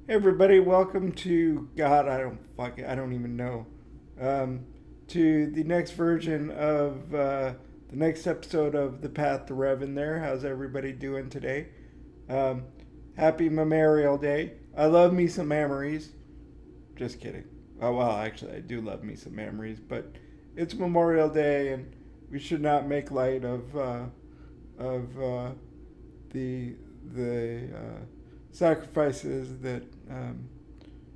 Hey everybody, welcome to I don't even know. Um, to the next version of the next episode of The Path to Revan there. How's everybody doing today? Um, Happy Memorial Day. I love me some memories. Just kidding. Oh well, actually I do love me some memories, but it's Memorial Day and we should not make light of the the sacrifices that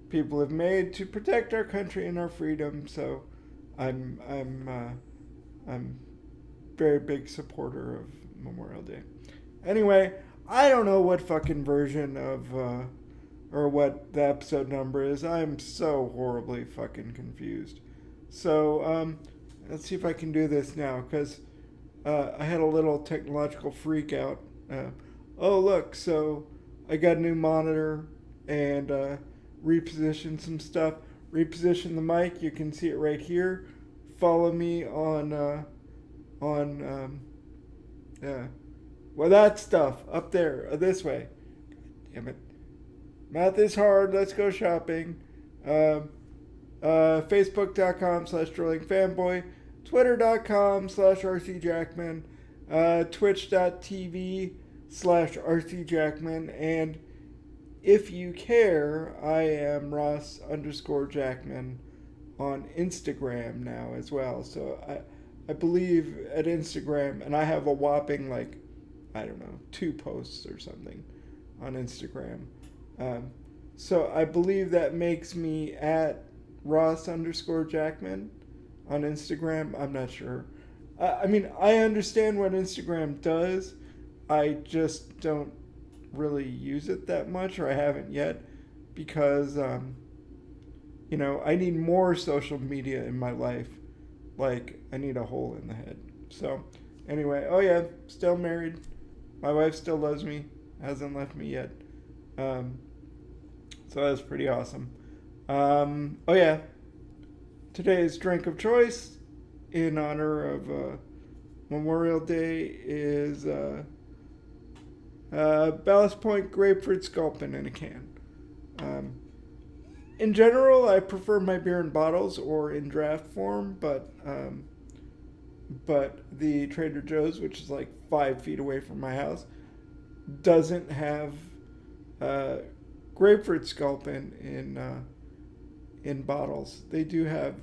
people have made to protect our country and our freedom. So, I'm very big supporter of Memorial Day. Anyway, I don't know what fucking version of or what the episode number is. I'm so horribly fucking confused. So let's see if I can do this now because I had a little technological freak out. Oh, look, so I got a new monitor and repositioned some stuff. Reposition the mic. You can see it right here. Follow me on well, that stuff up there, this way. Damn it. Math is hard. Let's go shopping. Facebook.com/drillingfanboy, Twitter.com/RCJackman, Twitch.tv/RCJackman, and if you care, I am Ross_Jackman on Instagram now as well. So I believe at Instagram, and I have a whopping I don't know, 2 posts or something on Instagram. Um, so I believe that makes me at Ross_Jackman on Instagram. I'm not sure. I mean, I understand what Instagram does. I just don't really use it that much, or I haven't yet, because, I need more social media in my life. Like, I need a hole in the head. So, anyway, oh yeah, still married. My wife still loves me. Hasn't left me yet. So that's pretty awesome. Oh yeah, today's drink of choice in honor of Memorial Day is Ballast Point Grapefruit Sculpin in a can. In general, I prefer my beer in bottles or in draft form, but the Trader Joe's, which is like 5 feet away from my house, doesn't have grapefruit sculpin in bottles. They do have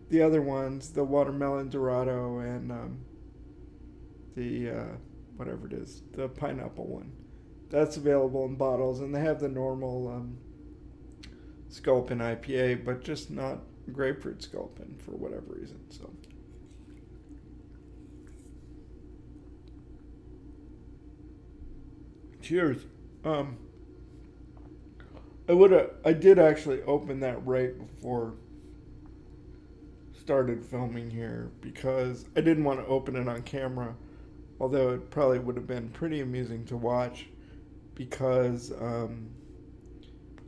the other ones, the watermelon Dorado and the whatever it is, the pineapple one. That's available in bottles, and they have the normal sculpin IPA, but just not grapefruit sculpin for whatever reason. So. Cheers. I did actually open that right before started filming here because I didn't want to open it on camera, although it probably would have been pretty amusing to watch because I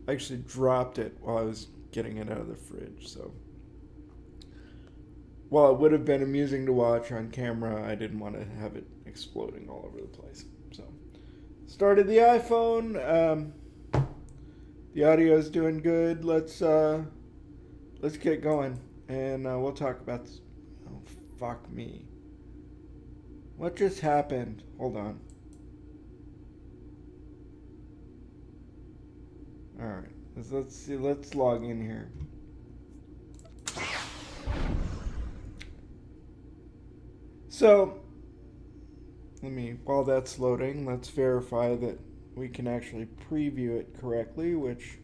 actually dropped it while I was getting it out of the fridge. So while it would have been amusing to watch on camera, I didn't want to have it exploding all over the place. So started the iPhone. The audio is doing good. Let's get going, and we'll talk about this. Oh, fuck me. What just happened? Hold on. All right. Let's see. Let's log in here. So, while that's loading, let's verify that we can actually preview it correctly, which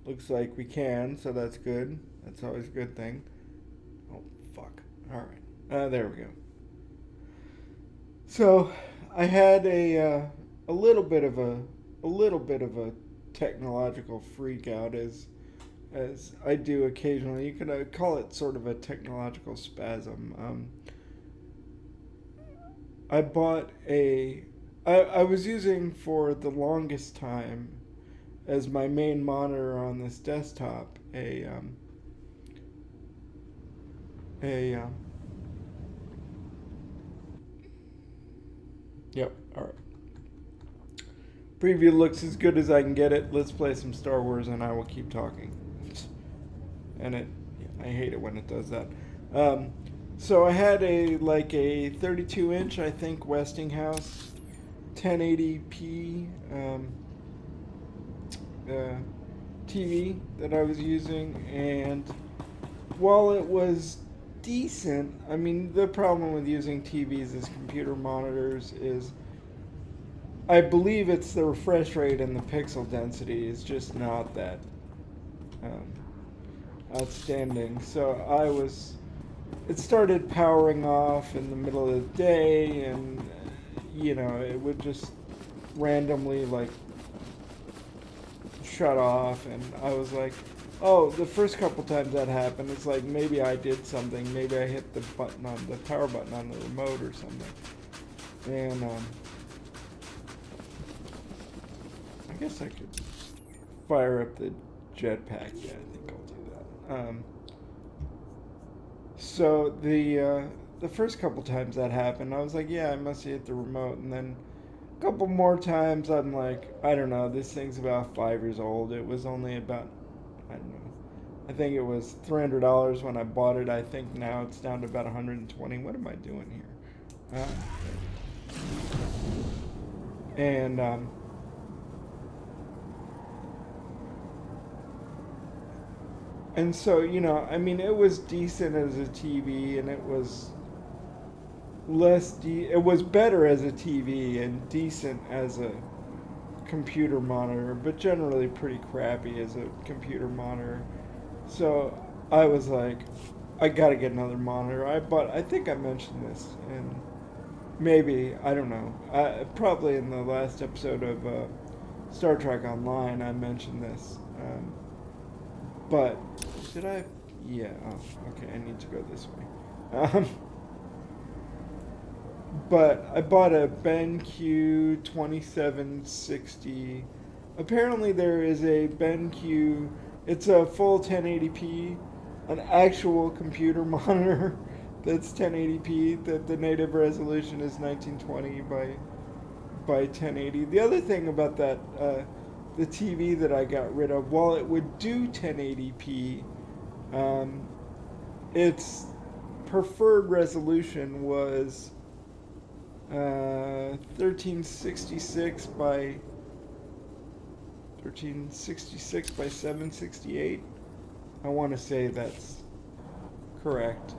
looks like we can, so that's good. That's always a good thing. Oh, fuck. All right. There we go. So, I had a little bit of a technological freak out as I do occasionally. You could call it sort of a technological spasm. I bought I was using for the longest time as my main monitor on this desktop yep, all right. Preview looks as good as I can get it. Let's play some Star Wars and I will keep talking. And I hate it when it does that. So I had a 32 inch, I think, Westinghouse 1080p TV that I was using, and while it was decent, I mean, the problem with using TVs as computer monitors is I believe it's the refresh rate and the pixel density is just not that outstanding. So it started powering off in the middle of the day, and it would just randomly shut off, and I was like, oh, the first couple times that happened, it's like maybe I did something, maybe I hit the power button on the remote or something, and I guess I could fire up the jetpack. Yeah, I think I'll do that. So the first couple times that happened, I was like, yeah, I must have hit the remote, and then a couple more times I'm like, I don't know, this thing's about 5 years old. It was only about, I don't know, I think it was $300 when I bought it. I think now it's down to about 120. What am I doing here? And so, I mean, it was decent as a TV, and it was it was better as a TV and decent as a computer monitor, but generally pretty crappy as a computer monitor. So I was like, I gotta get another monitor. I think I mentioned this, and maybe, I don't know, probably in the last episode of Star Trek Online I mentioned this. But did I? Yeah. Oh, okay. I need to go this way. But I bought a BenQ 2760. Apparently, there is a BenQ. It's a full 1080p, an actual computer monitor that's 1080p. That the native resolution is 1920 by 1080. The other thing about that. The TV that I got rid of, while it would do 1080p, its preferred resolution was 1366 by 768. I want to say that's correct.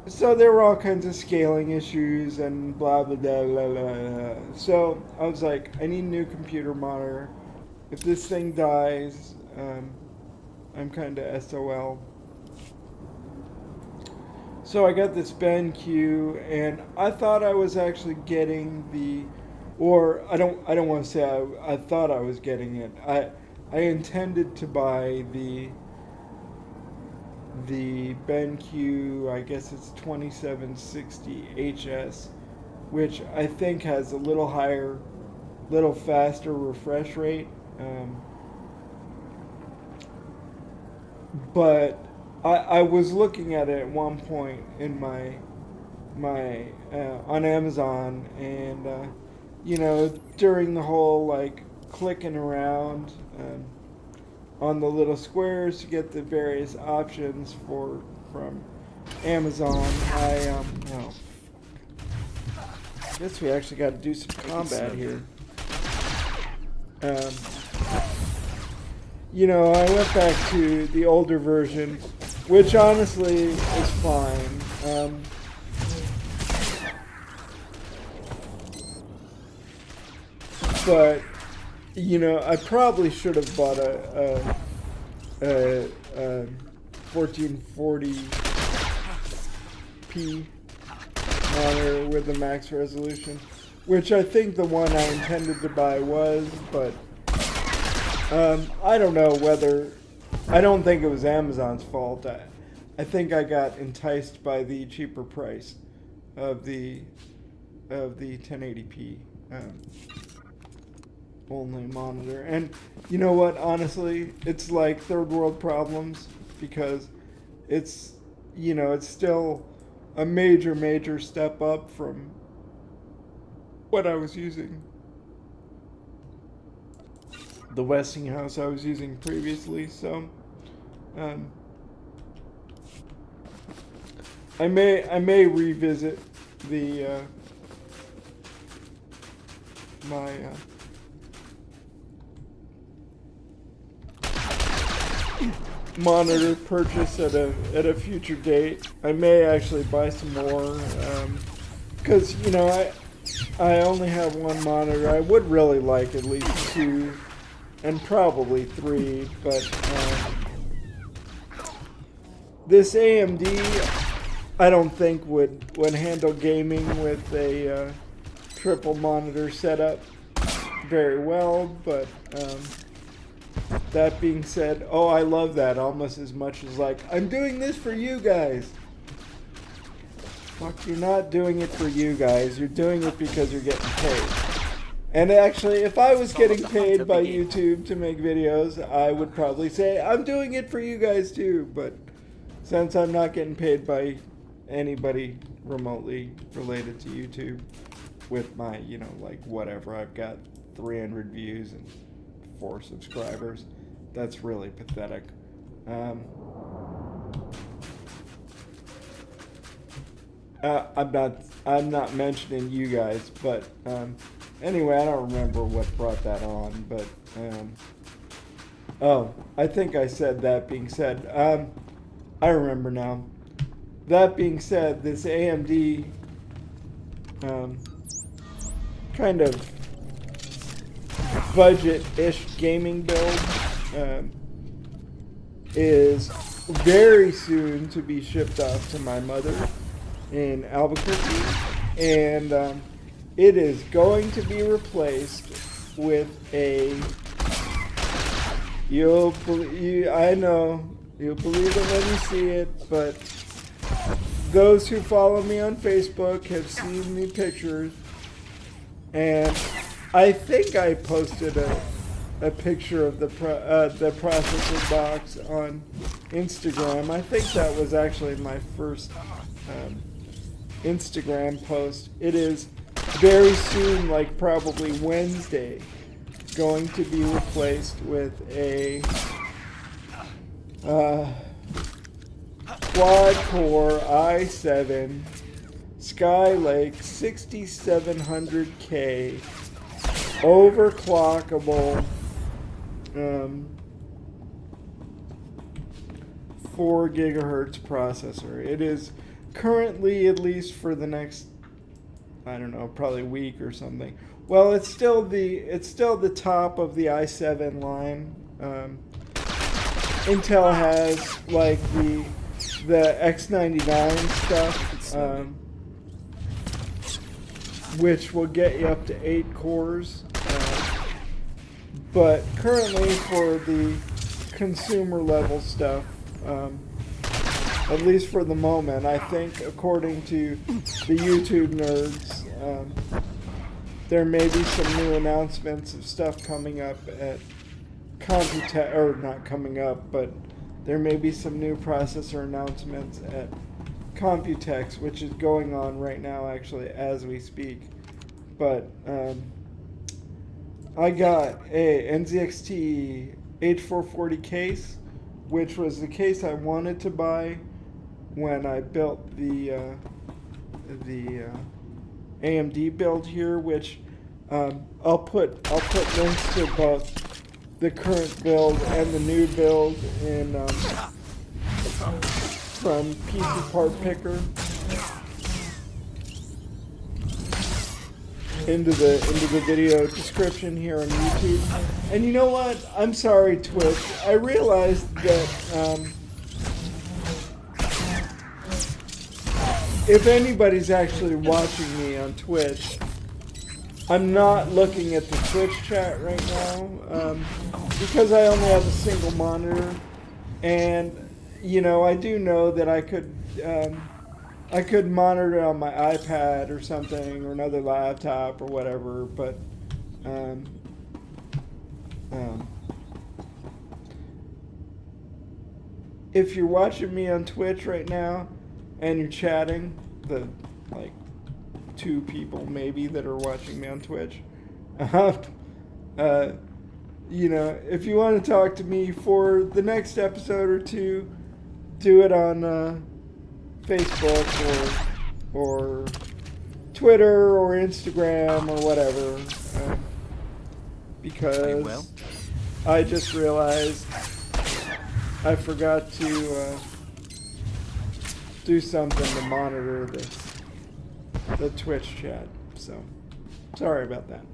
So there were all kinds of scaling issues and blah, blah, blah, blah, blah. So I was like, I need a new computer monitor. If this thing dies, I'm kind of SOL. So I got this BenQ, and I thought I was actually getting I don't want to say I thought I was getting it. I intended to buy the BenQ, I guess it's 2760HS, which I think has a little higher, little faster refresh rate. But I was looking at it at one point in my on Amazon, and during the whole clicking around on the little squares to get the various options from Amazon. I guess we actually got to do some combat here. I went back to the older version, which honestly is fine. But I probably should have bought a 1440p monitor with the max resolution, which I think the one I intended to buy was, but I don't know whether, I don't think it was Amazon's fault. I think I got enticed by the cheaper price of the 1080p only monitor. And you know what, honestly, it's like third world problems, because it's it's still a major step up from what I was using. The Westinghouse I was using previously, so I may revisit the my monitor purchase at a future date. I may actually buy some more, because you know I only have one monitor. I would really like at least two, and probably three, but this AMD I don't think would handle gaming with a triple monitor setup very well, but that being said, oh, I love that almost as much as like, I'm doing this for you guys. Fuck, you're not doing it for you guys. You're doing it because you're getting paid. And actually, if I was getting paid by YouTube to make videos, I would probably say, I'm doing it for you guys too. But since I'm not getting paid by anybody remotely related to YouTube with my, you know, like whatever, I've got 300 views and 4 subscribers. That's really pathetic. I'm not mentioning you guys, but anyway, I don't remember what brought that on, but oh, I think I said that being said. I remember now. That being said, this AMD kind of budget-ish gaming build is very soon to be shipped off to my mother in Albuquerque, and it is going to be replaced with a, I know you'll believe it when you see it, but those who follow me on Facebook have seen the pictures, and I think I posted a picture of the processor box on Instagram. I think that was actually my first Instagram post. It is very soon, like probably Wednesday, going to be replaced with a quad-core i7 Skylake 6700K overclockable 4 gigahertz processor. It is currently, at least for the next, I don't know, probably week or something. Well, it's still the top of the i7 line. Intel has like the X99 stuff, which will get you up to 8 cores. But currently, for the consumer level stuff, at least for the moment, I think according to the YouTube nerds, there may be some new announcements of stuff coming up at Computex, or not coming up, but there may be some new processor announcements at Computex, which is going on right now actually as we speak. But I got a NZXT H440 case, which was the case I wanted to buy when I built the AMD build here, which I'll put links to both the current build and the new build in from PC Part Picker into the video description here on YouTube. And you know what? I'm sorry, Twitch. I realized that if anybody's actually watching me on Twitch, I'm not looking at the Twitch chat right now because I only have a single monitor, and you know, I do know that I could monitor it on my iPad or something, or another laptop or whatever, but if you're watching me on Twitch right now and you're chatting, the like two people maybe that are watching me on Twitch. Uh, if you want to talk to me for the next episode or two, do it on Facebook or Twitter or Instagram or whatever. Because I just realized I forgot to do something to monitor the Twitch chat. So, sorry about that.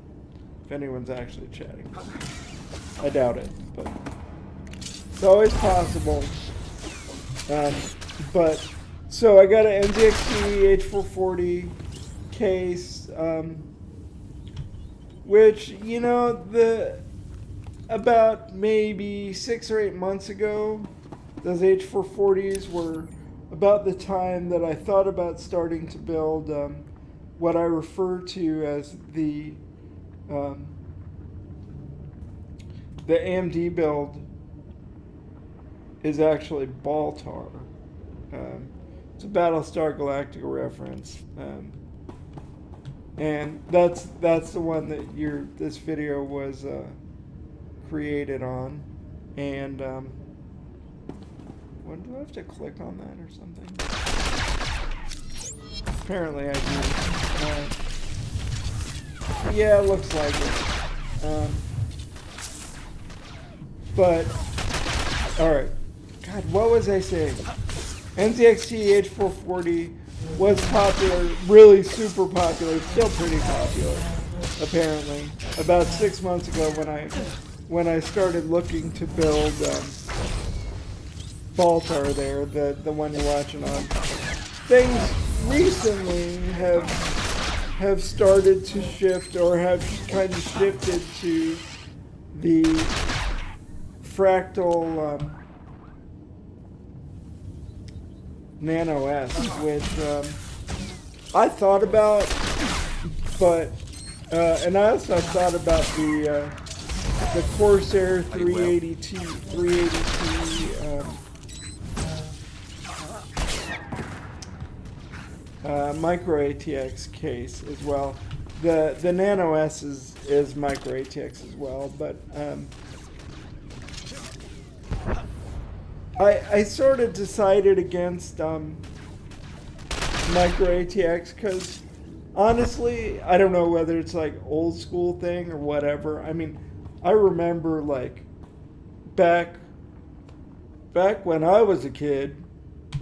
If anyone's actually chatting. I doubt it, but it's always possible. So I got an NZXT H440 case, which, about maybe 6 or 8 months ago, those H440s were about the time that I thought about starting to build what I refer to as the AMD build is actually Baltar. It's a Battlestar Galactica reference, and that's the one that this video was created on. And what, do I have to click on that or something? Apparently I do. Yeah, it looks like it. But alright. God, what was I saying? NZXT H440 was popular, really super popular, still pretty popular, apparently. About 6 months ago when I started looking to build Baltar there, the one you're watching on. Things recently have started to shift, or have kind of shifted to the fractal Nano S, which I thought about, but and I also thought about the Corsair 380T micro ATX case as well. The Nano S is micro ATX as well, but I sort of decided against micro ATX because honestly, I don't know whether it's like old school thing or whatever. I mean, I remember like back when I was a kid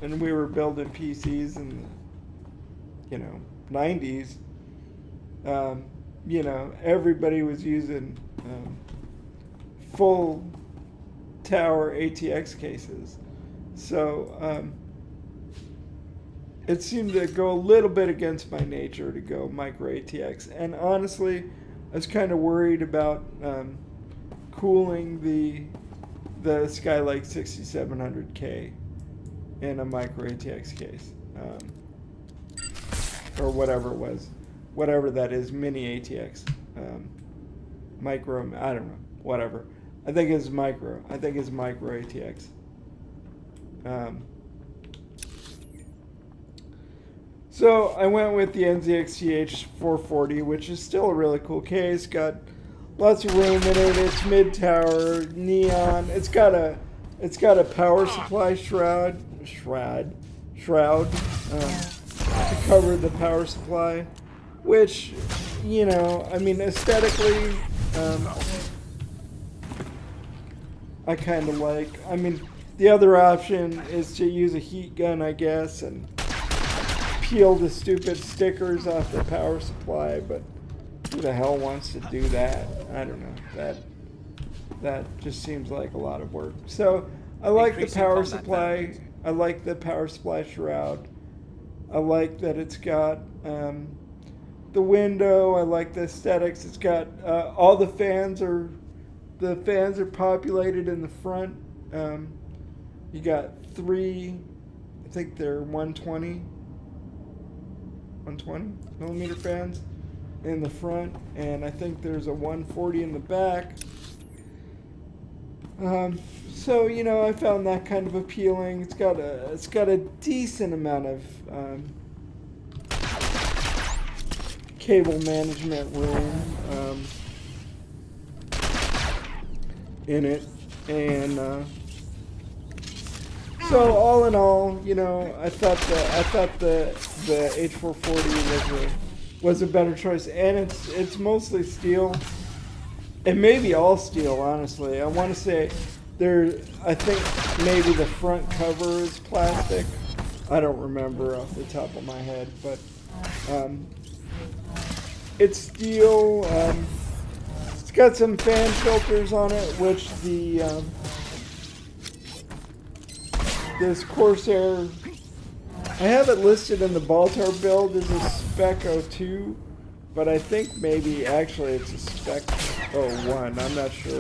and we were building PCs in the 90s. Everybody was using full tower ATX cases. So it seemed to go a little bit against my nature to go micro ATX. And honestly, I was kind of worried about cooling the Skylake 6700K in a micro ATX case. Or whatever it was. Whatever that is, mini ATX. Micro, I don't know. Whatever. I think it's micro. I think it's micro ATX. So I went with the NZXT H440, which is still a really cool case. Got lots of room in it. It's mid-tower, neon. It's got a power supply shroud to cover the power supply, which, I mean, aesthetically, I kind of like. I mean, the other option is to use a heat gun, I guess, and peel the stupid stickers off the power supply, but who the hell wants to do that? I don't know. That just seems like a lot of work. So I like the power supply. I like the power supply shroud. I like that it's got the window. I like the aesthetics. It's got all the fans are populated in the front. You got 3, I think they're 120 millimeter fans in the front, and I think there's a 140 in the back. So I found that kind of appealing. It's got a decent amount of cable management room in it, and so all in all, you know, I thought the H440 was a better choice, and it's mostly steel. It may be all steel, honestly. I want to say I think maybe the front cover is plastic. I don't remember off the top of my head, but it's steel. It's got some fan filters on it, which this Corsair, I have it listed in the Baltar build as a Spec 02, but I think maybe actually it's a Spec 01. I'm not sure.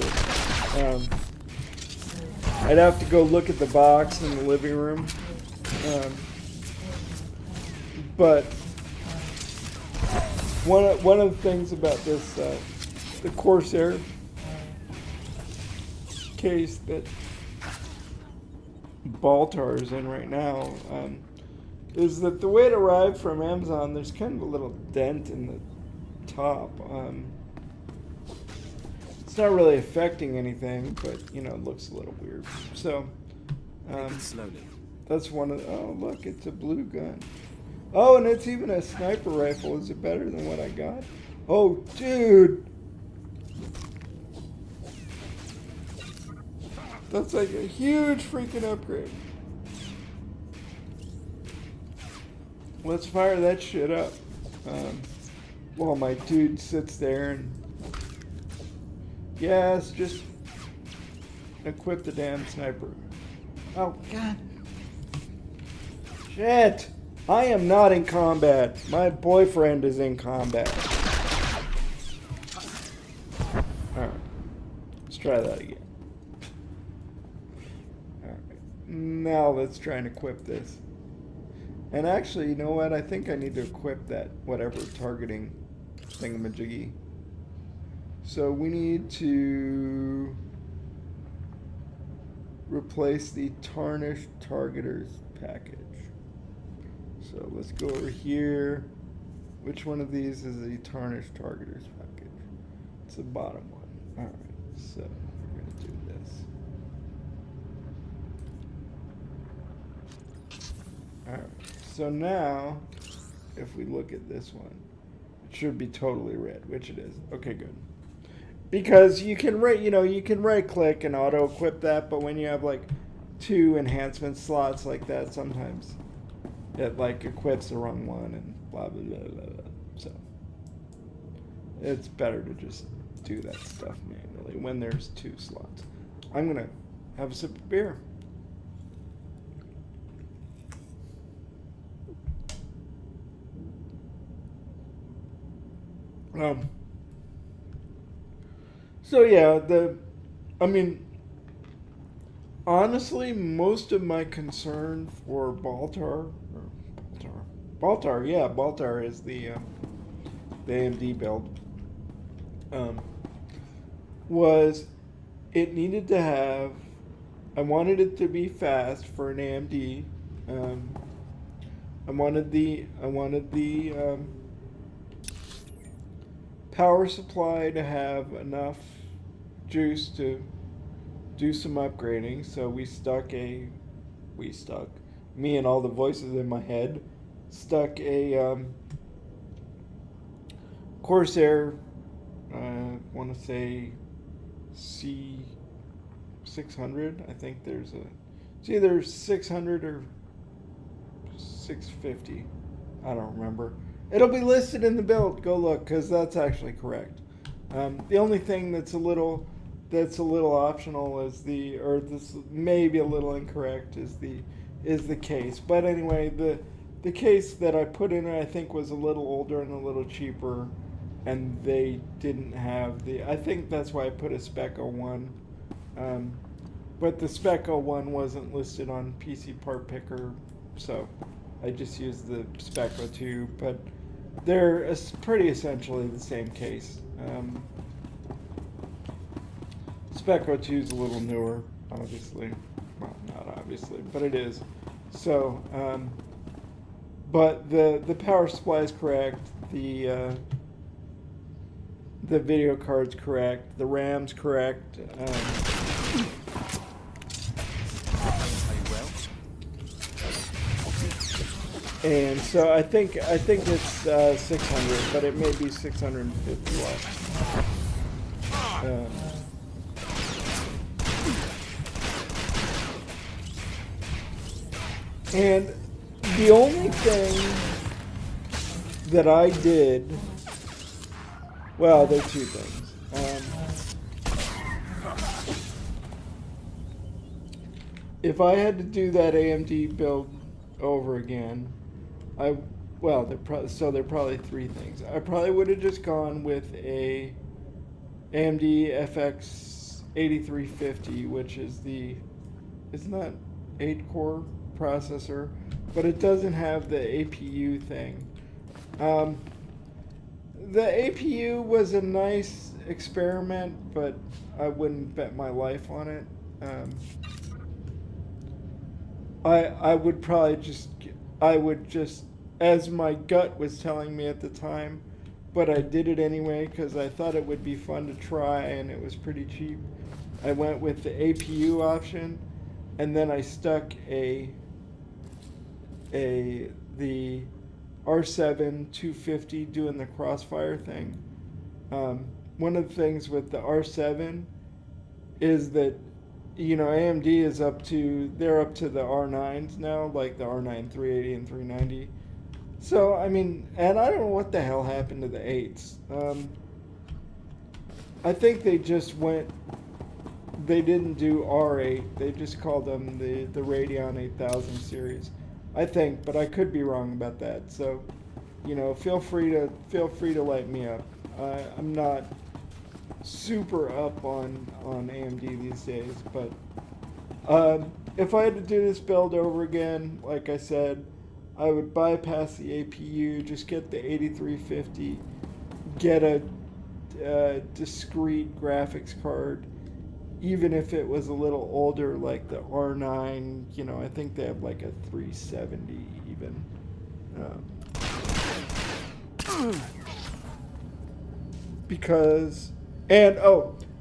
I'd have to go look at the box in the living room. But one of the things about this, the Corsair case that Baltar is in right now, is that the way it arrived from Amazon, there's kind of a little dent in the top. It's not really affecting anything, but you know, it looks a little weird. So slowly. That's one of oh look, it's a blue gun. Oh, and it's even a sniper rifle. Is it better than what I got? Oh, dude. That's like a huge freaking upgrade. Let's fire that shit up. While my dude sits there and... Yes, just equip the damn sniper. Oh, God. Shit. I am not in combat. My boyfriend is in combat. Alright. Let's try that again. Alright. Now let's try and equip this. And actually, you know what? I think I need to equip that whatever targeting thingamajiggy. So we need to replace the tarnished targeters package. So let's go over here. Which one of these is the tarnished targeters package? It's the bottom one. Alright, so we're going to do this. Alright, so now if we look at this one, it should be totally red, which it is. Okay, good. Because you can right click and auto equip that, but when you have like 2 enhancement slots like that, sometimes it like equips the wrong one and blah blah blah blah blah. So it's better to just do that stuff manually when there's 2 slots. I'm gonna have a sip of beer. So yeah, honestly, most of my concern for Baltar is the AMD build, was it needed to have, I wanted it to be fast for an AMD, I wanted the power supply to have enough juice to do some upgrading, so me and all the voices in my head stuck a Corsair, I want to say C600. I think it's either 600 or 650. I don't remember. It'll be listed in the build. Go look, because that's actually correct. The only thing that's a little optional is this may be a little incorrect is the case. But anyway, the case that I put in it, I think, was a little older and a little cheaper, and they didn't have I think that's why I put a Spec 01. But the Spec 01 wasn't listed on PC Part Picker, so I just used the Spec 02, but they're pretty essentially the same case. Spec 02 is a little newer, obviously. Well, not obviously, but it is. So, but the power supply is correct. The the video card's correct, the RAM's correct. Are you well? And so I think it's 600, but it may be 650 watts. And the only thing that I did, well, there are two things. If I had to do that AMD build over again, there are probably three things. I probably would have just gone with a AMD FX 8350, which is it's not 8-core processor, but it doesn't have the APU thing. The APU was a nice experiment, but I wouldn't bet my life on it. I would probably just, as my gut was telling me at the time, but I did it anyway because I thought it would be fun to try and it was pretty cheap. I went with the APU option, and then I stuck the R7 250 doing the crossfire thing. One of the things with the R7 is that, AMD is they're up to the R9s now, like the R9 380 and 390. So, and I don't know what the hell happened to the 8s. I think they didn't do R8, they just called them the Radeon 8000 series. I think, but I could be wrong about that. So, feel free to light me up. I'm not super up on AMD these days, but if I had to do this build over again, like I said, I would bypass the APU, just get the 8350, get a discrete graphics card, even if it was a little older, like the R9, I think they have like a 370 even.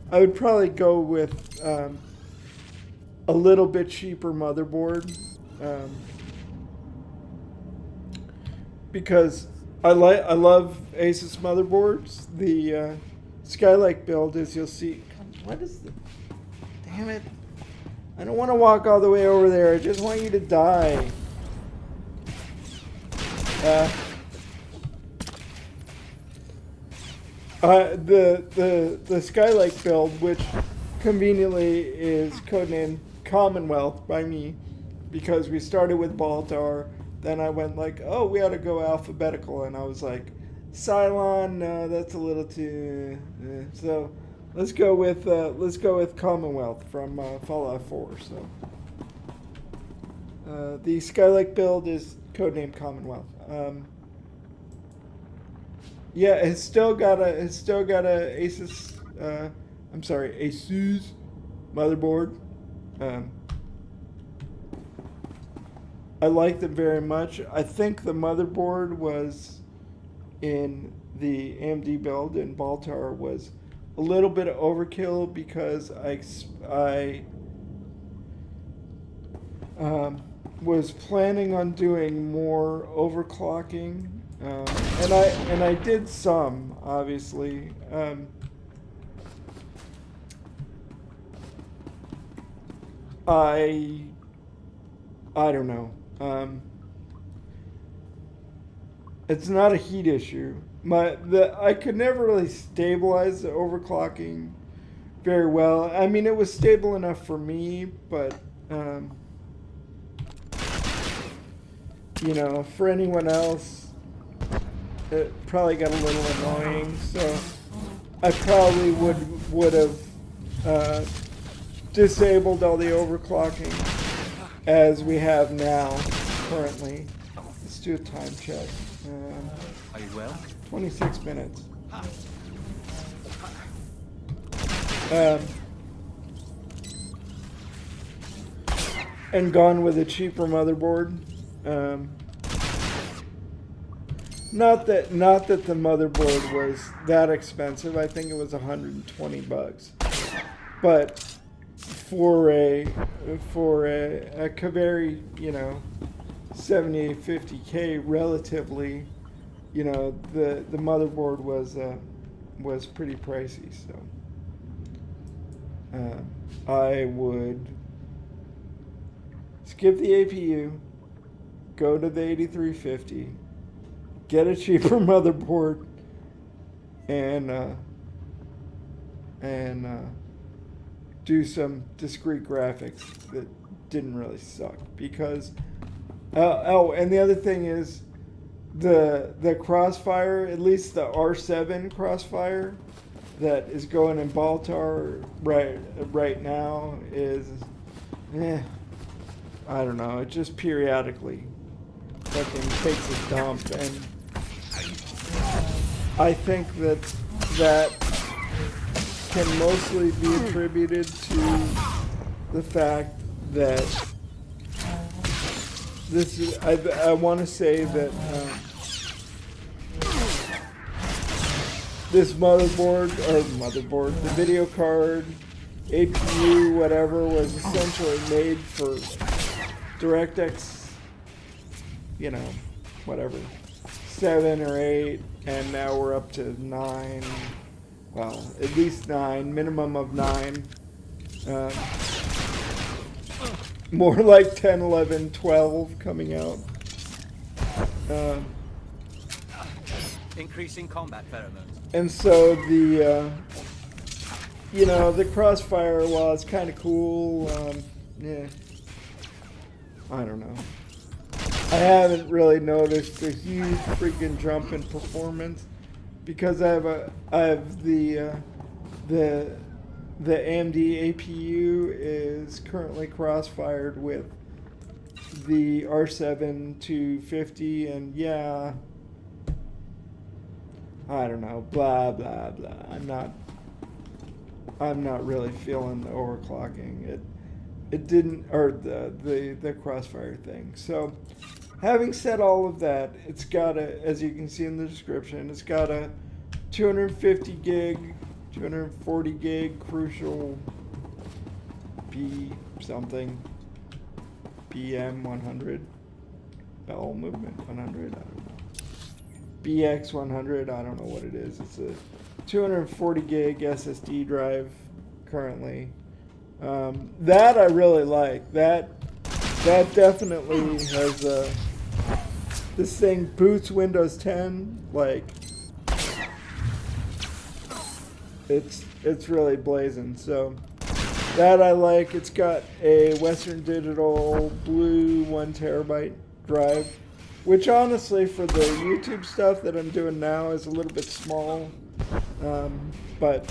I would probably go with a little bit cheaper motherboard, because I love Asus motherboards. The Skylake build, as you'll see, what is the... Damn it. I don't want to walk all the way over there. I just want you to die. The Skylake build, which conveniently is codenamed Commonwealth by me, because we started with Baltar, then I went like, oh, we ought to go alphabetical, and I was like, Cylon, no, that's a little too... So... Let's go with Commonwealth from Fallout 4. So the Skylake build is codenamed Commonwealth. Yeah, it's still got a Asus motherboard. I like them very much. I think the motherboard was in the AMD build in Baltar was a little bit of overkill, because I was planning on doing more overclocking, and I did some, obviously. I don't know. It's not a heat issue. I could never really stabilize the overclocking very well. I mean, it was stable enough for me, but for anyone else, it probably got a little annoying. So I probably would have disabled all the overclocking as we have now currently. Let's do a time check. Are you well? 26 minutes. And gone with a cheaper motherboard. Not that the motherboard was that expensive. I think it was $120. But for a Kaveri, 7850K relatively, the motherboard was pretty pricey. So I would skip the APU, go to the 8350, get a cheaper motherboard, and do some discrete graphics that didn't really suck. Because and the other thing is the Crossfire, at least the R7 Crossfire that is going in Baltar right now is I don't know, it just periodically fucking takes a dump, and I think that can mostly be attributed to the fact that this is, I want to say that this motherboard, the video card, APU, whatever, was essentially made for DirectX, whatever, 7 or 8, and now we're up to 9. Well, at least 9, minimum of 9. More like 10, 11, 12 coming out. Increasing combat pheromones. And so the Crossfire, while it's kind of cool, I don't know. I haven't really noticed a huge freaking jump in performance because I have the AMD APU is currently cross-fired with the R7 250, and I don't know, blah blah blah. I'm not really feeling the overclocking. It didn't, or the Crossfire thing. So, having said all of that, it's got as you can see in the description, it's got a 250 gig, 240 gig Crucial B something, BM 100, Bell Movement 100, I don't know. BX 100, I don't know what it is. It's a 240 gig SSD drive currently. That I really like. That definitely has this thing boots Windows 10 like it's really blazing. So that I like. It's got a Western Digital blue 1 terabyte drive, which honestly for the YouTube stuff that I'm doing now is a little bit small, but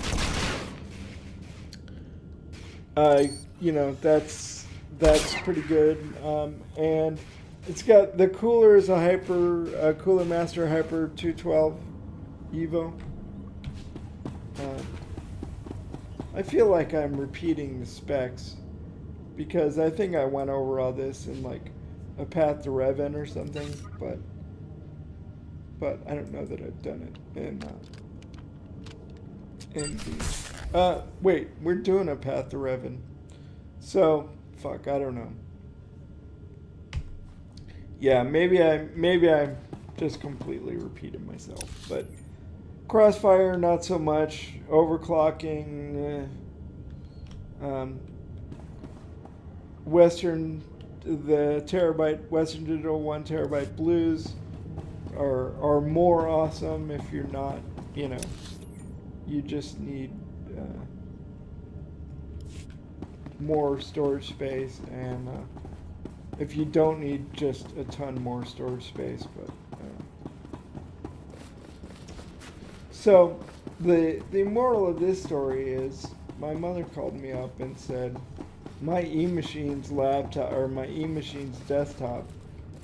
that's pretty good. And it's got the cooler is a Cooler Master Hyper 212 Evo. I feel like I'm repeating the specs because I think I went over all this in like a Path to Revan or something, but I don't know that I've done it in the wait, we're doing a Path to Revan, so fuck, I don't know. Yeah, maybe I'm just completely repeating myself, but Crossfire not so much. Overclocking, the terabyte Western Digital 1 terabyte blues are more awesome if you're not, you just need more storage space, and if you don't need just a ton more storage space, but so the moral of this story is my mother called me up and said my eMachine's laptop or my eMachine's desktop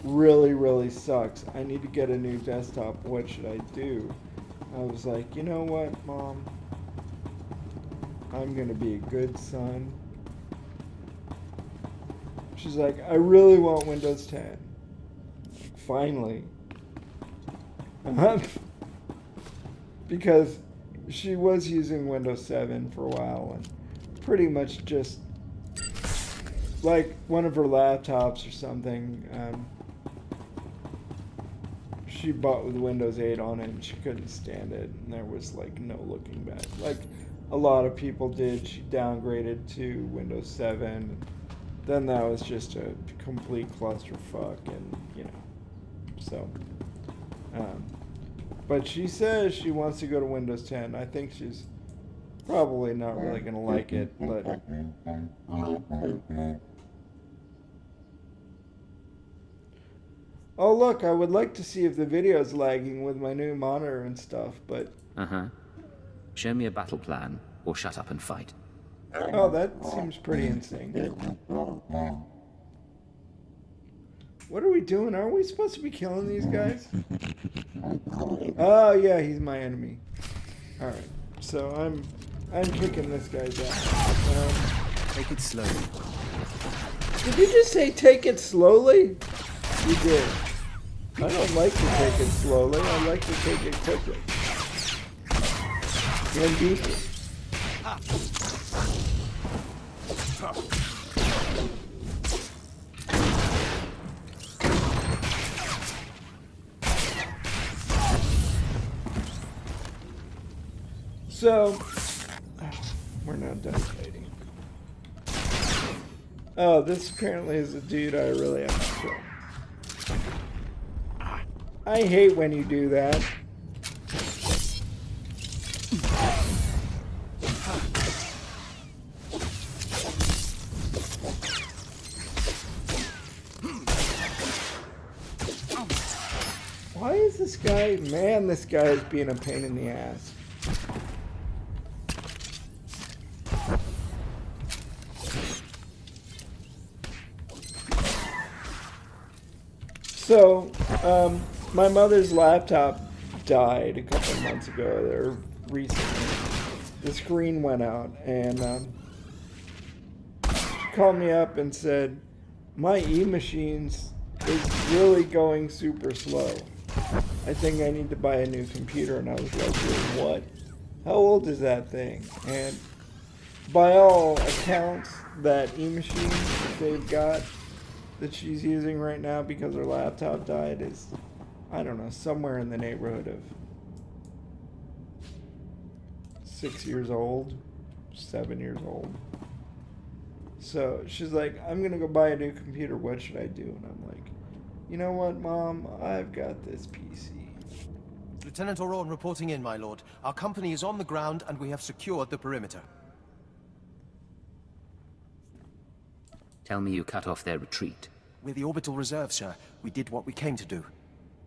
really sucks. I need to get a new desktop. What should I do? I was like, you know what, Mom? I'm gonna be a good son. She's like, I really want Windows 10. Finally. Because she was using Windows 7 for a while and pretty much just like one of her laptops or something. She bought with Windows 8 on it and she couldn't stand it, and there was like no looking back. Like a lot of people did, she downgraded to Windows 7. Then that was just a complete clusterfuck, and you know, so. But she says she wants to go to Windows 10. I think she's probably not really gonna like it, but. Oh look, I would like to see if the video's lagging with my new monitor and stuff, but... Show me a battle plan, or shut up and fight. Oh, that seems pretty insane. What are we doing? Aren't we supposed to be killing these guys? Oh yeah, he's my enemy. Alright, so I'm kicking this guy's ass. Take it slowly. Did you just say take it slowly? You did. I don't like to take it slowly. I like to take it quickly. And deeply. So, we're not done fighting. Oh, this apparently is a dude I really have to kill. I hate when you do that. Why is this guy... Man, this guy is being a pain in the ass. So, my mother's laptop died a couple of months ago, or recently. The screen went out, and she called me up and said, my e-machines is really going super slow. I think I need to buy a new computer. And I was like, what? How old is that thing? And by all accounts, that e-machine that they've got that she's using right now because her laptop died is, I don't know, somewhere in the neighborhood of 6 years old, 7 years old. So she's like, I'm gonna go buy a new computer, what should I do? And I'm like, you know what, Mom, I've got this PC. Lieutenant Oron reporting in, my lord. Our company is on the ground and we have secured the perimeter. Tell me you cut off their retreat. We're the orbital reserve, sir. We did what we came to do.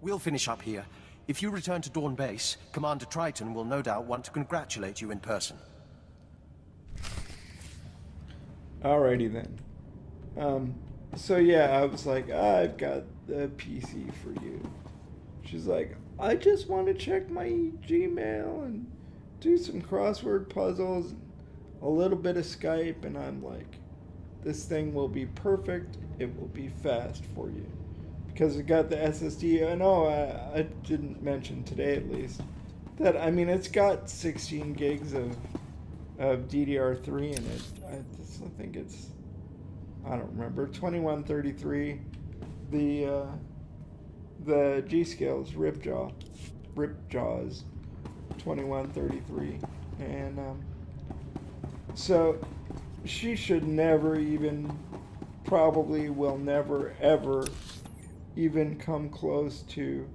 We'll finish up here. If you return to Dawn Base, Commander Triton will no doubt want to congratulate you in person. Alrighty then. So yeah, I was like, I've got the PC for you. She's like, I just want to check my Gmail and do some crossword puzzles, and a little bit of Skype, and I'm like, this thing will be perfect. It will be fast for you. Because it got the SSD. I know I didn't mention today at least that, I mean, it's got 16 gigs of DDR3 in it. I think it's, I don't remember, 2133. The G-Scale is Ripjaw. Ripjaw's 2133. And so she should never even, probably will never ever even come close to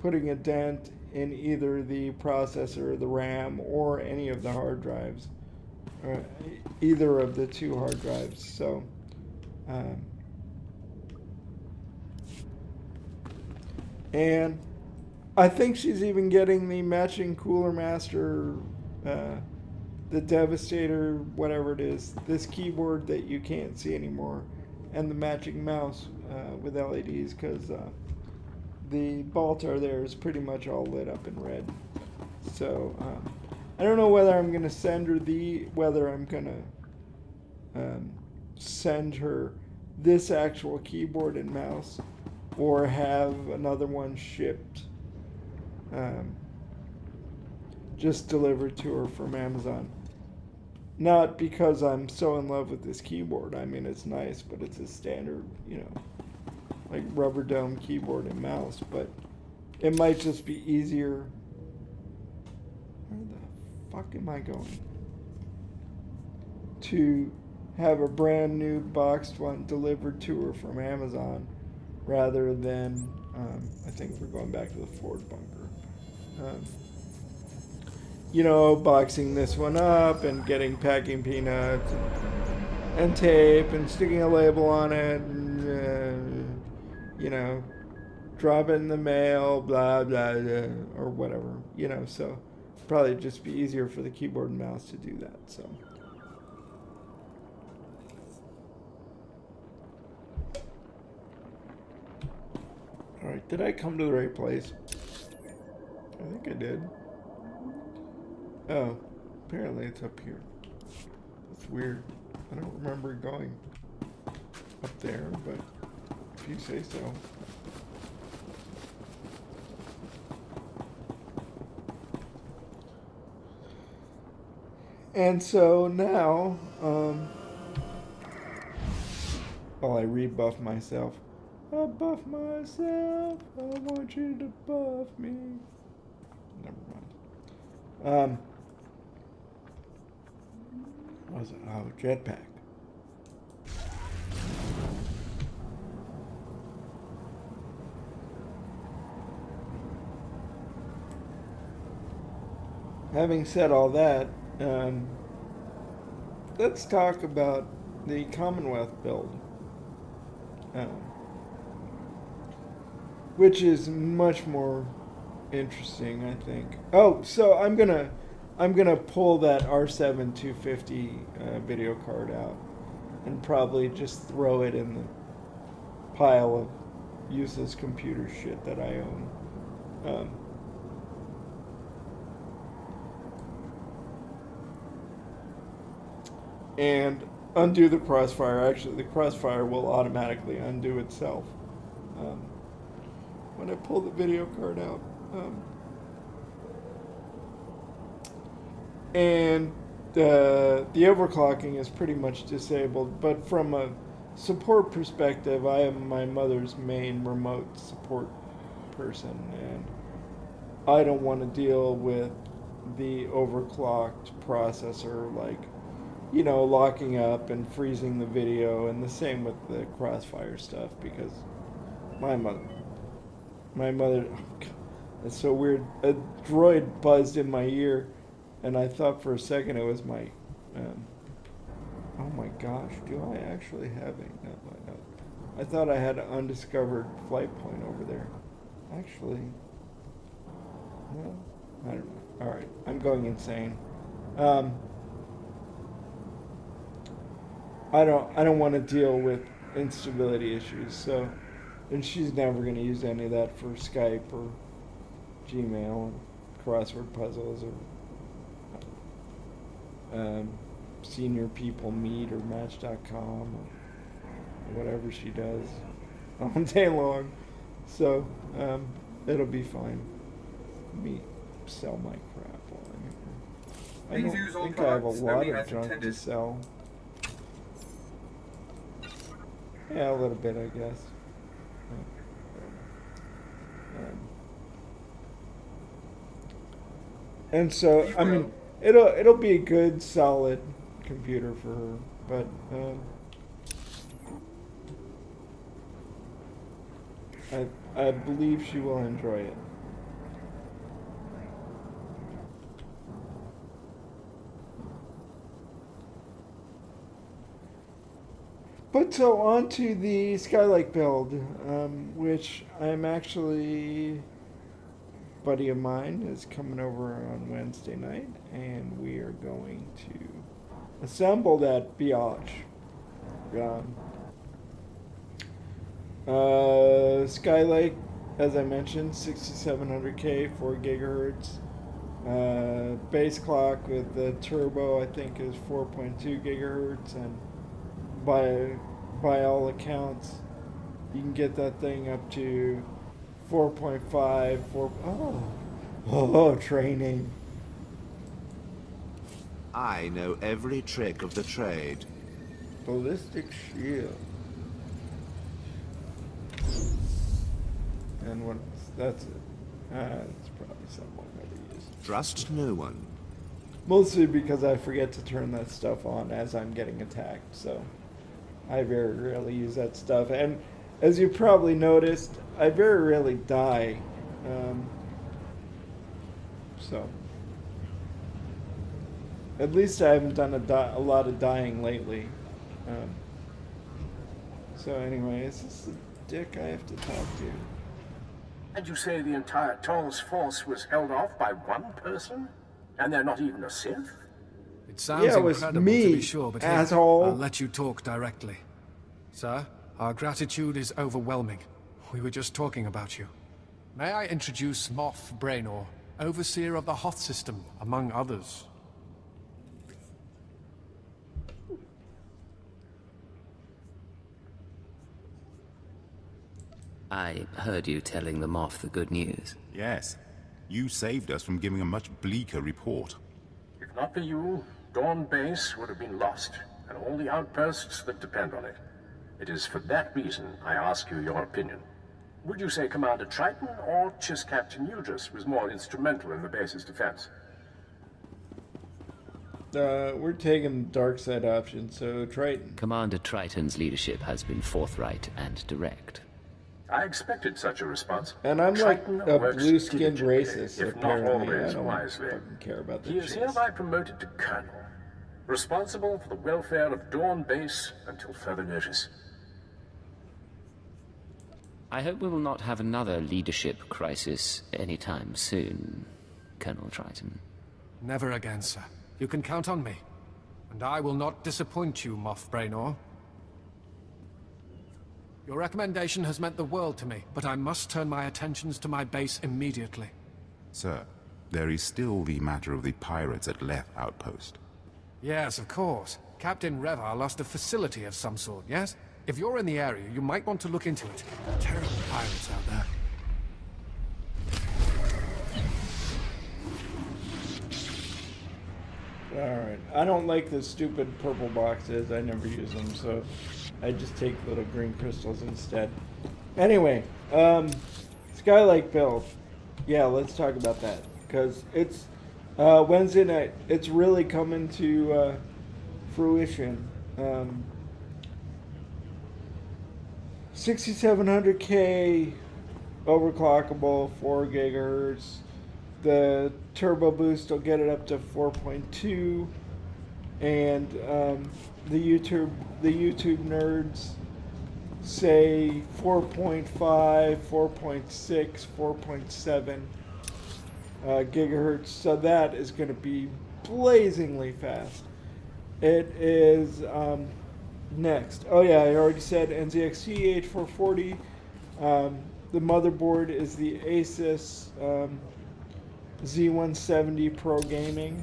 putting a dent in either the processor, the RAM, or any of the hard drives, either of the two hard drives. So and I think she's even getting the matching Cooler Master, the Devastator, whatever it is, this keyboard that you can't see anymore, and the matching mouse with LEDs, because the Baltar there is pretty much all lit up in red. So I don't know whether I'm going to send her whether I'm going to send her this actual keyboard and mouse, or have another one shipped just delivered to her from Amazon. Not because I'm so in love with this keyboard. I mean, it's nice, but it's a standard, like rubber dome keyboard and mouse. But it might just be easier. Where the fuck am I going? To have a brand new boxed one delivered to her from Amazon rather than, I think we're going back to the Ford bunker. Boxing this one up and getting packing peanuts and tape and sticking a label on it and, drop it in the mail, blah, blah, blah, or whatever, so probably just be easier for the keyboard and mouse to do that, so. Alright, did I come to the right place? I think I did. Oh, apparently it's up here. That's weird. I don't remember going up there, but if you say so. And so now, while I rebuff myself, I buff myself, I want you to buff me. Never mind. What was it? Oh, jetpack. Having said all that, let's talk about the Commonwealth build, which is much more interesting, I think. Oh, so I'm gonna pull that R7 250 video card out and probably just throw it in the pile of useless computer shit that I own. And undo the Crossfire. Actually, the Crossfire will automatically undo itself when I pull the video card out. And the overclocking is pretty much disabled, but from a support perspective, I am my mother's main remote support person, and I don't want to deal with the overclocked processor, like, locking up and freezing the video, and the same with the Crossfire stuff, because my mother, oh God, that's so weird. A droid buzzed in my ear, and I thought for a second it was my, oh my gosh, do I actually have a, no, I thought I had an undiscovered flight point over there. Actually, no, I don't know. Alright, I'm going insane. I don't want to deal with instability issues, so, and she's never going to use any of that for Skype or Gmail or crossword puzzles or senior people meet or Match.com or whatever she does all day long. So it'll be fine. Let me sell my crap on here. I don't think I have a lot of junk to sell. Yeah, a little bit, I guess. And so, I mean, it'll be a good, solid computer for her, but I believe she will enjoy it. But so on to the Skylight build, which I'm actually, a buddy of mine is coming over on Wednesday night, and we are going to assemble that biatch. Skylight, as I mentioned, 6700K, 4 gigahertz. Base clock with the turbo, I think, is 4.2 gigahertz, and by all accounts, you can get that thing up to 4.5, Oh, training. I know every trick of the trade. Ballistic shield. And what else? That's it. That's probably something I'll never use. Trust no one. Mostly because I forget to turn that stuff on as I'm getting attacked, so I very rarely use that stuff. And as you probably noticed, I very rarely die. So at least I haven't done a lot of dying lately. So anyway, is this the dick I have to talk to? And you say the entire Toll's force was held off by one person? And they're not even a Sith? It sounds Yeah, it was incredible me, to be sure, but here, asshole. I'll let you talk directly. Sir, our gratitude is overwhelming. We were just talking about you. May I introduce Moff Braynor, Overseer of the Hoth System, among others. I heard you telling the Moff the good news. Yes. You saved us from giving a much bleaker report. If not for you, Dawn Base would have been lost, and all the outposts that depend on it. It is for that reason I ask you your opinion. Would you say Commander Triton or just Captain Udris was more instrumental in the base's defense? We're taking the dark side option, so Triton. Commander Triton's leadership has been forthright and direct. I expected such a response. And I'm like Triton a works blue-skinned diligently, racist, if not apparently. I always don't wisely. fucking care about the He is chase. hereby promoted to Colonel, responsible for the welfare of Dawn Base until further notice. I hope we will not have another leadership crisis anytime soon, Colonel Triton. Never again, sir. You can count on me. And I will not disappoint you, Moff Braynor. Your recommendation has meant the world to me, but I must turn my attentions to my base immediately. Sir, there is still the matter of the pirates at Leth Outpost. Yes, of course. Captain Revan lost a facility of some sort, yes? If you're in the area, you might want to look into it. Terrible pirates out there. Alright. I don't like the stupid purple boxes. I never use them, so I just take little green crystals instead. Anyway, Skylight build. Yeah, let's talk about that. Because it's Wednesday night. It's really coming to fruition. 6700K overclockable, 4 gigahertz. The turbo boost will get it up to 4.2, and the YouTube nerds say 4.5, 4.6, 4.7 gigahertz. So that is going to be blazingly fast. It is next. Oh yeah, I already said NZXT H440. The motherboard is the Asus Z170 Pro Gaming.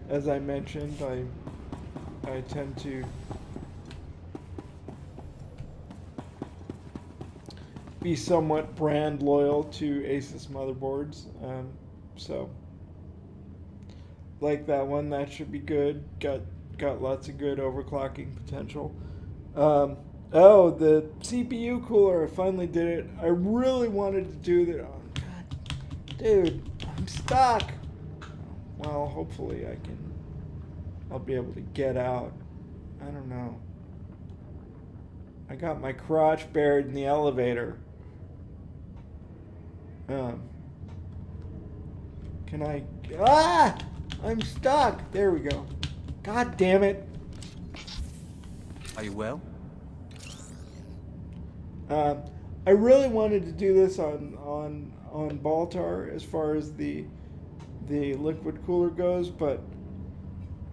As I mentioned, I tend to be somewhat brand loyal to Asus motherboards. So like that one, that should be good. Got lots of good overclocking potential. Oh, the CPU cooler, I finally did it. I really wanted to do that. Oh, God. Dude, I'm stuck. Well, hopefully I'll be able to get out. I don't know. I got my crotch buried in the elevator. Can I... Ah! I'm stuck. There we go. God damn it. Are you well? I really wanted to do this on Baltar as far as the liquid cooler goes, but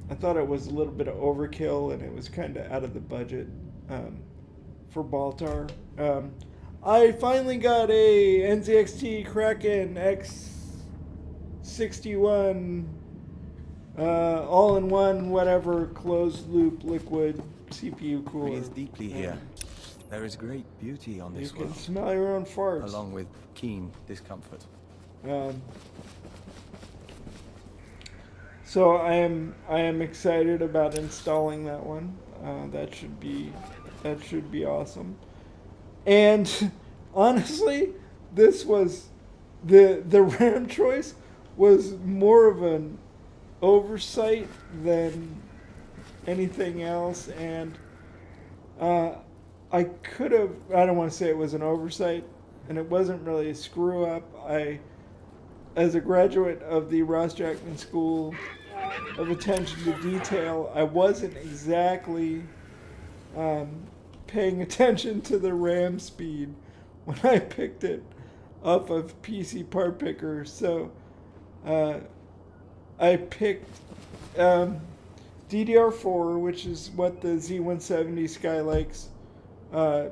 I thought it was a little bit of overkill and it was kind of out of the budget for Baltar. I finally got a NZXT Kraken X61 all-in-one whatever closed loop liquid CPU cooler. Breathe deeply here. There is great beauty on this You can world, smell your own farts. along with keen discomfort. Um, so I am excited about installing that one. That should be awesome. And honestly, this was the RAM choice was more of an oversight than anything else, and I could have. I don't want to say it was an oversight, and it wasn't really a screw up. As a graduate of the Ross Jackman School of Attention to Detail, I wasn't exactly paying attention to the RAM speed when I picked it off of PC Part Picker. So I picked DDR4, which is what the Z170 Skylakes,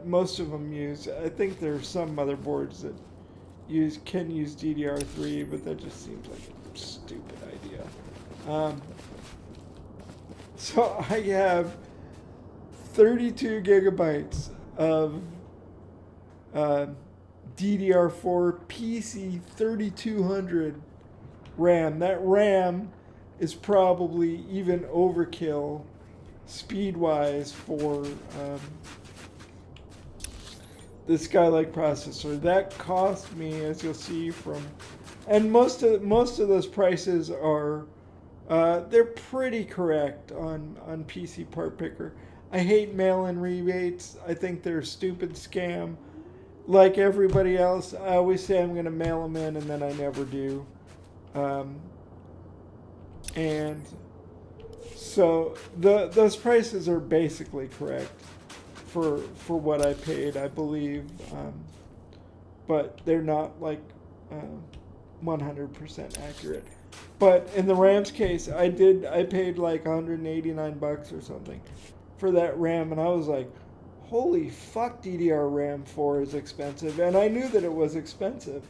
most of them use. I think there are some motherboards that can use DDR3, but that just seems like a stupid idea. So I have 32 gigabytes of DDR4 PC 3200 RAM. That RAM is probably even overkill speed-wise for the Skylake processor. That cost me, as you'll see from, and most of those prices are they're pretty correct on PC Part Picker. I hate mail-in rebates. I think they're a stupid scam. Like everybody else, I always say I'm going to mail them in, and then I never do. And so those prices are basically correct for what I paid, I believe. But they're not like 100% accurate. But in the RAM's case, I paid like $189 or something for that RAM, and I was like, holy fuck, DDR RAM 4 is expensive. And I knew that it was expensive.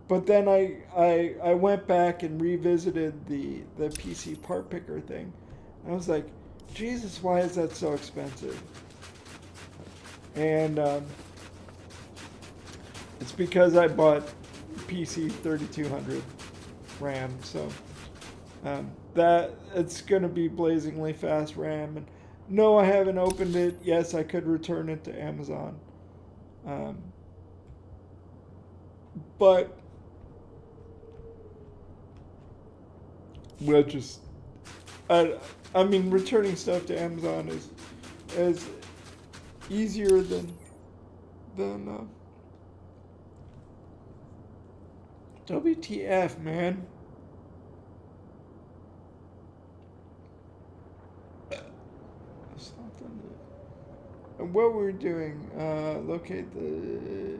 But then I went back and revisited the PC Part Picker thing. And I was like, Jesus, why is that so expensive? And it's because I bought PC 3200 RAM. So that it's going to be blazingly fast RAM. And no, I haven't opened it. Yes, I could return it to Amazon. But we'll just, I mean, returning stuff to Amazon is easier than WTF, man. And what we're doing, locate the.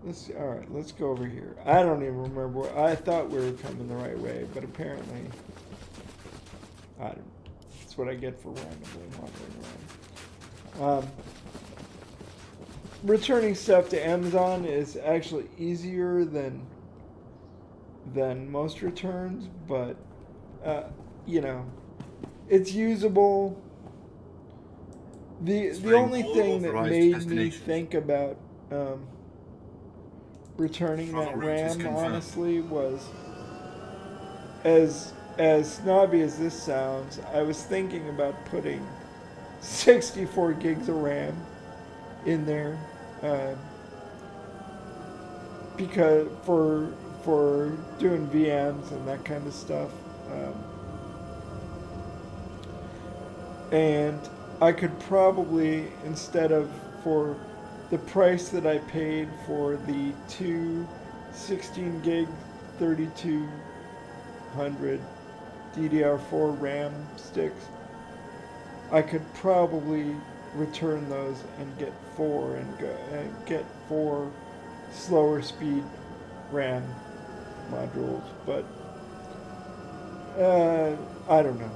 Let's see. All right, let's go over here. I don't even remember. I thought we were coming the right way, but apparently, I don't. That's what I get for randomly wandering around. Returning stuff to Amazon is actually easier than most returns, but you know. It's usable. The only thing that made me think about returning that RAM, honestly, was as snobby as this sounds, I was thinking about putting 64 gigs of RAM in there because for doing VMs and that kind of stuff. And I could probably, instead of for the price that I paid for the two 16 gig 3200 DDR4 RAM sticks, I could probably return those and get four slower speed RAM modules, but I don't know.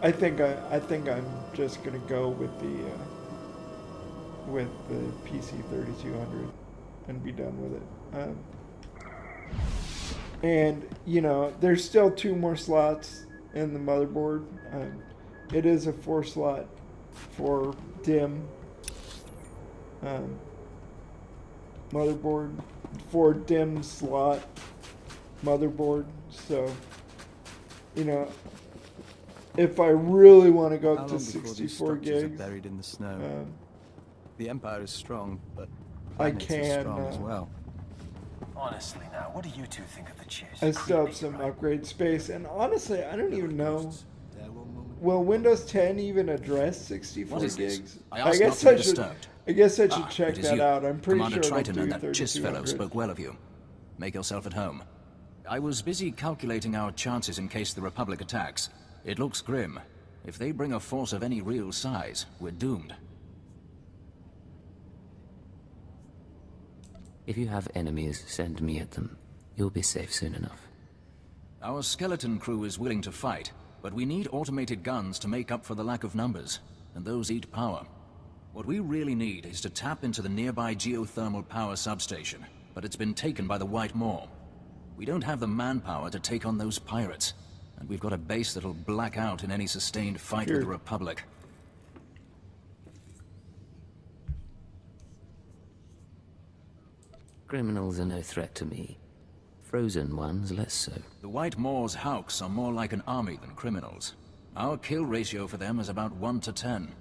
I think I'm just gonna go with the PC 3200 and be done with it. And you know, there's still 2 more slots in the motherboard. It is a 4-slot for DIMM. motherboard, 4 DIMM slot motherboard. So, you know, if I really want to go How up long to before these 64 structures are gigs, buried in the snow? The Empire is strong, but I planets can. are strong as well. Honestly now, what do you two think of the chase? I still have some upgrade space, and honestly, I don't even know. Will Windows 10 even address 64 gigs? I guess I should check that out. I'm pretty Commander sure Triton it'll and do that Chiss fellow 3200. spoke well of you. Make yourself at home. I was busy calculating our chances in case the Republic attacks. It looks grim. If they bring a force of any real size, we're doomed. If you have enemies, send me at them. You'll be safe soon enough. Our skeleton crew is willing to fight, but we need automated guns to make up for the lack of numbers, and those eat power. What we really need is to tap into the nearby geothermal power substation, but it's been taken by the White Maw. We don't have the manpower to take on those pirates, and we've got a base that'll black out in any sustained fight with the Republic. Criminals are no threat to me. Frozen ones, less so. The White Maw's Hawks are more like an army than criminals. Our kill ratio for them is about 1 to 10.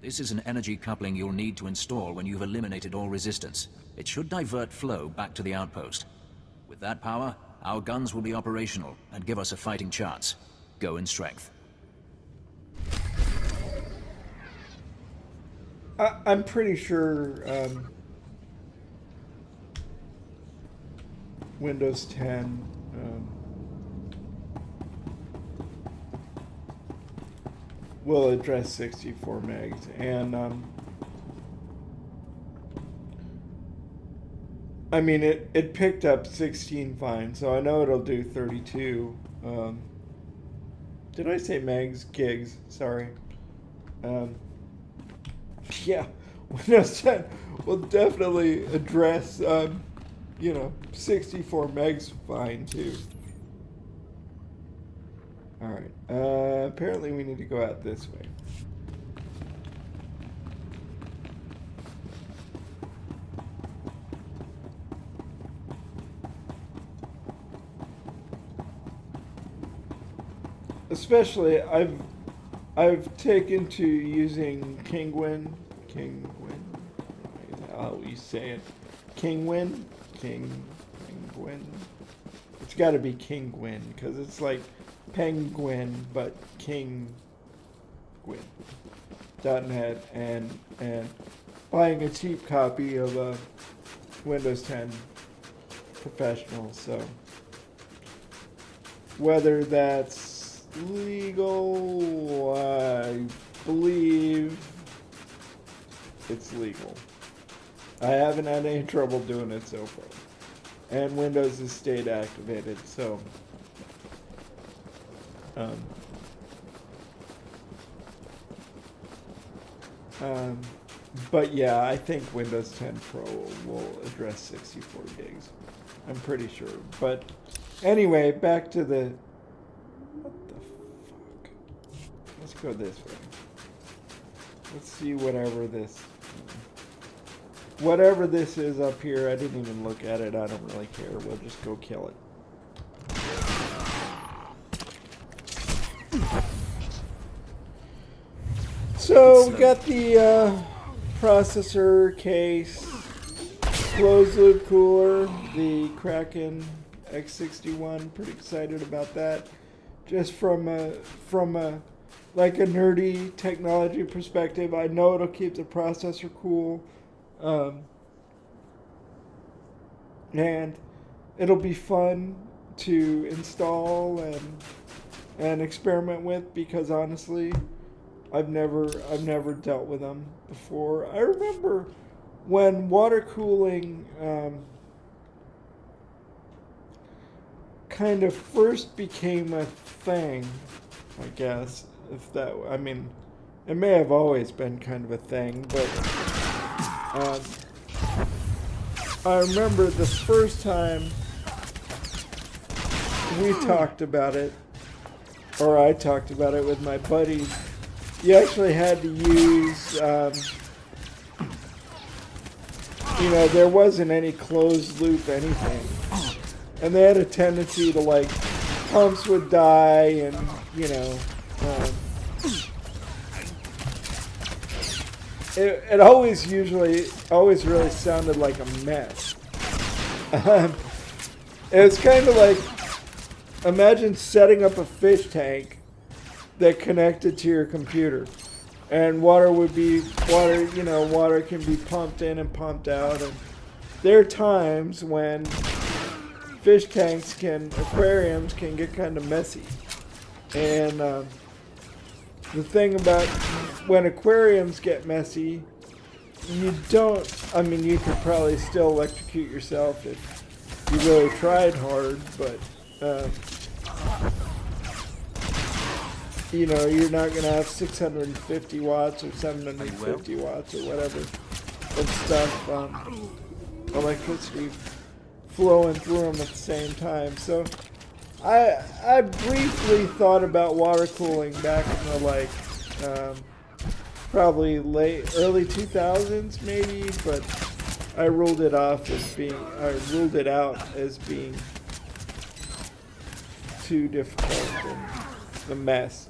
This is an energy coupling you'll need to install when you've eliminated all resistance. It should divert flow back to the outpost. With that power, our guns will be operational and give us a fighting chance. Go in strength. I'm pretty sure Windows 10 will address 64 megs, and I mean it picked up 16 fine, so I know it'll do 32. Did I say megs? Gigs, sorry. Yeah, Windows 10 will definitely address, you know, 64 megs fine too. Alright, apparently we need to go out this way. Especially, I've taken to using Kingwin. How you say it? Kingwin? Kingwin. It's got to be Kingwin because it's like penguin, but Kingwin.net and buying a cheap copy of a Windows 10 Professional. So whether that's legal, I believe it's legal. I haven't had any trouble doing it so far. And Windows is state activated, so but yeah, I think Windows 10 Pro will address 64 gigs. I'm pretty sure. But anyway, back to the... What the fuck? Let's go this way. Let's see whatever this is up here. I didn't even look at it. I don't really care. We'll just go kill it. So we got the processor case, closed loop cooler, the Kraken X61. Pretty excited about that. Just from a like a nerdy technology perspective, I know it'll keep the processor cool, and it'll be fun to install and experiment with because honestly, I've never dealt with them before. I remember when water cooling kind of first became a thing, I guess. If that, I mean, it may have always been kind of a thing, but I remember the first time we talked about it, or I talked about it with my buddies. You actually had to use, you know, there wasn't any closed loop anything. And they had a tendency to, like, pumps would die and, you know, it always really sounded like a mess. It was kind of like, imagine setting up a fish tank that connected to your computer. And water can be pumped in and pumped out. And there are times when aquariums can get kind of messy. And the thing about when aquariums get messy, you could probably still electrocute yourself if you really tried hard, but you know, you're not going to have 650 watts or 750 watts or whatever of stuff, electricity flowing through them at the same time. So I briefly thought about water cooling back in the probably early 2000s maybe, but I ruled it out as being too difficult and a mess.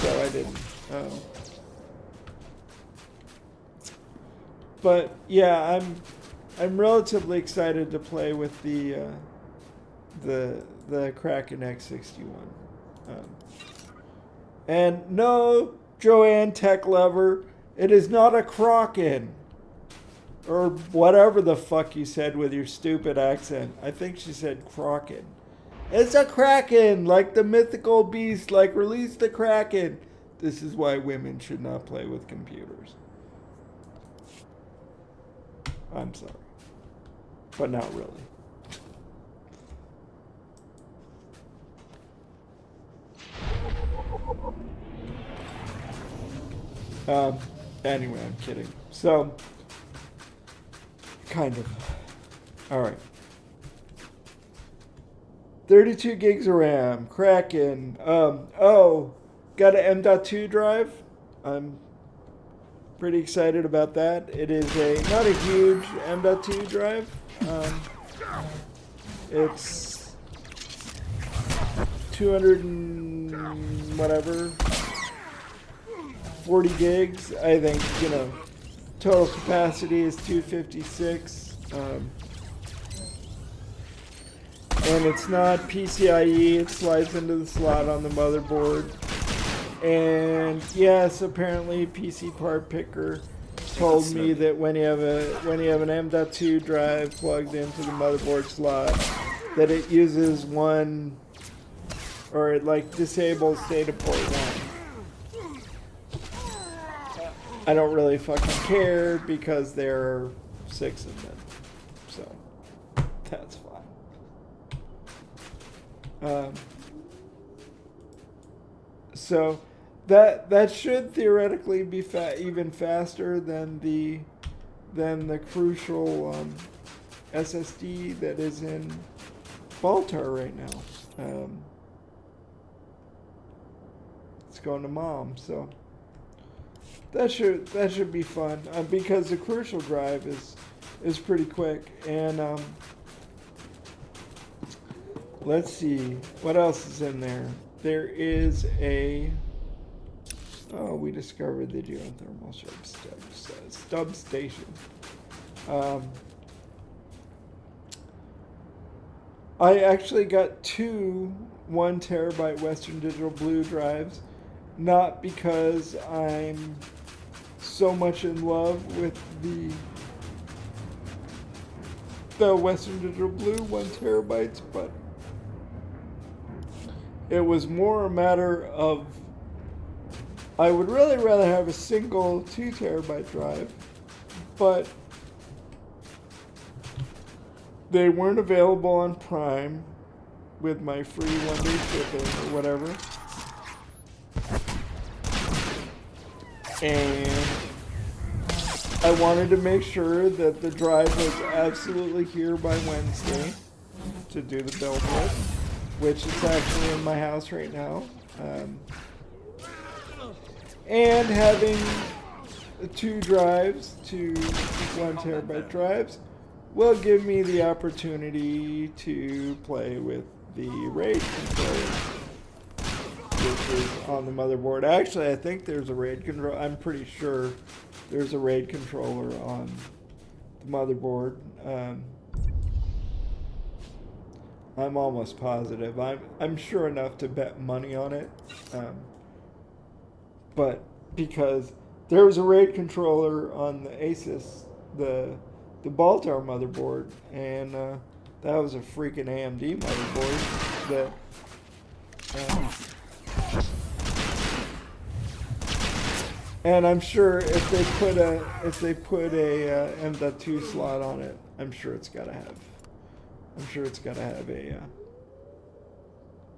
So I didn't. But yeah, I'm relatively excited to play with the Kraken X61. And no, Joanne Tech Lover, it is not a Kraken. Or whatever the fuck you said with your stupid accent. I think she said Kraken. It's a Kraken, like the mythical beast, like release the Kraken. This is why women should not play with computers. I'm sorry. But not really. Anyway, I'm kidding. So, kind of. Alright. 32 gigs of RAM, Kraken. Got an M.2 drive. I'm pretty excited about that. It is not a huge M.2 drive. It's 200 and whatever, 40 gigs. I think, you know, total capacity is 256. And it's not PCIe, it slides into the slot on the motherboard. And yes, apparently PC Part Picker told me that when you have an M.2 drive plugged into the motherboard slot, that it uses one, or it like disables data port 1. I don't really fucking care because there are 6 of them, so that's fine. So that should theoretically be even faster than the crucial SSD that is in Baltar right now. It's going to Mom, so that should be fun because the crucial drive is pretty quick. And let's see what else is in there. There is we discovered the geothermal stub station. I actually got 2 1 terabyte Western Digital Blue drives, not because I'm so much in love with the Western Digital Blue 1 terabytes, but it was more a matter of I would really rather have a single 2 terabyte drive, but they weren't available on Prime with my free 1-day shipping or whatever. And I wanted to make sure that the drive was absolutely here by Wednesday to do the build with, which is actually in my house right now. And having 2 drives, 2 1 terabyte drives, will give me the opportunity to play with the RAID controller, which is on the motherboard. Actually, I think there's a RAID controller. I'm pretty sure there's a RAID controller on the motherboard. I'm almost positive. I'm sure enough to bet money on it. But because there was a RAID controller on the Asus, the Baltar motherboard, and that was a freaking AMD motherboard that and I'm sure if they put a M.2 slot on it, I'm sure it's got to have a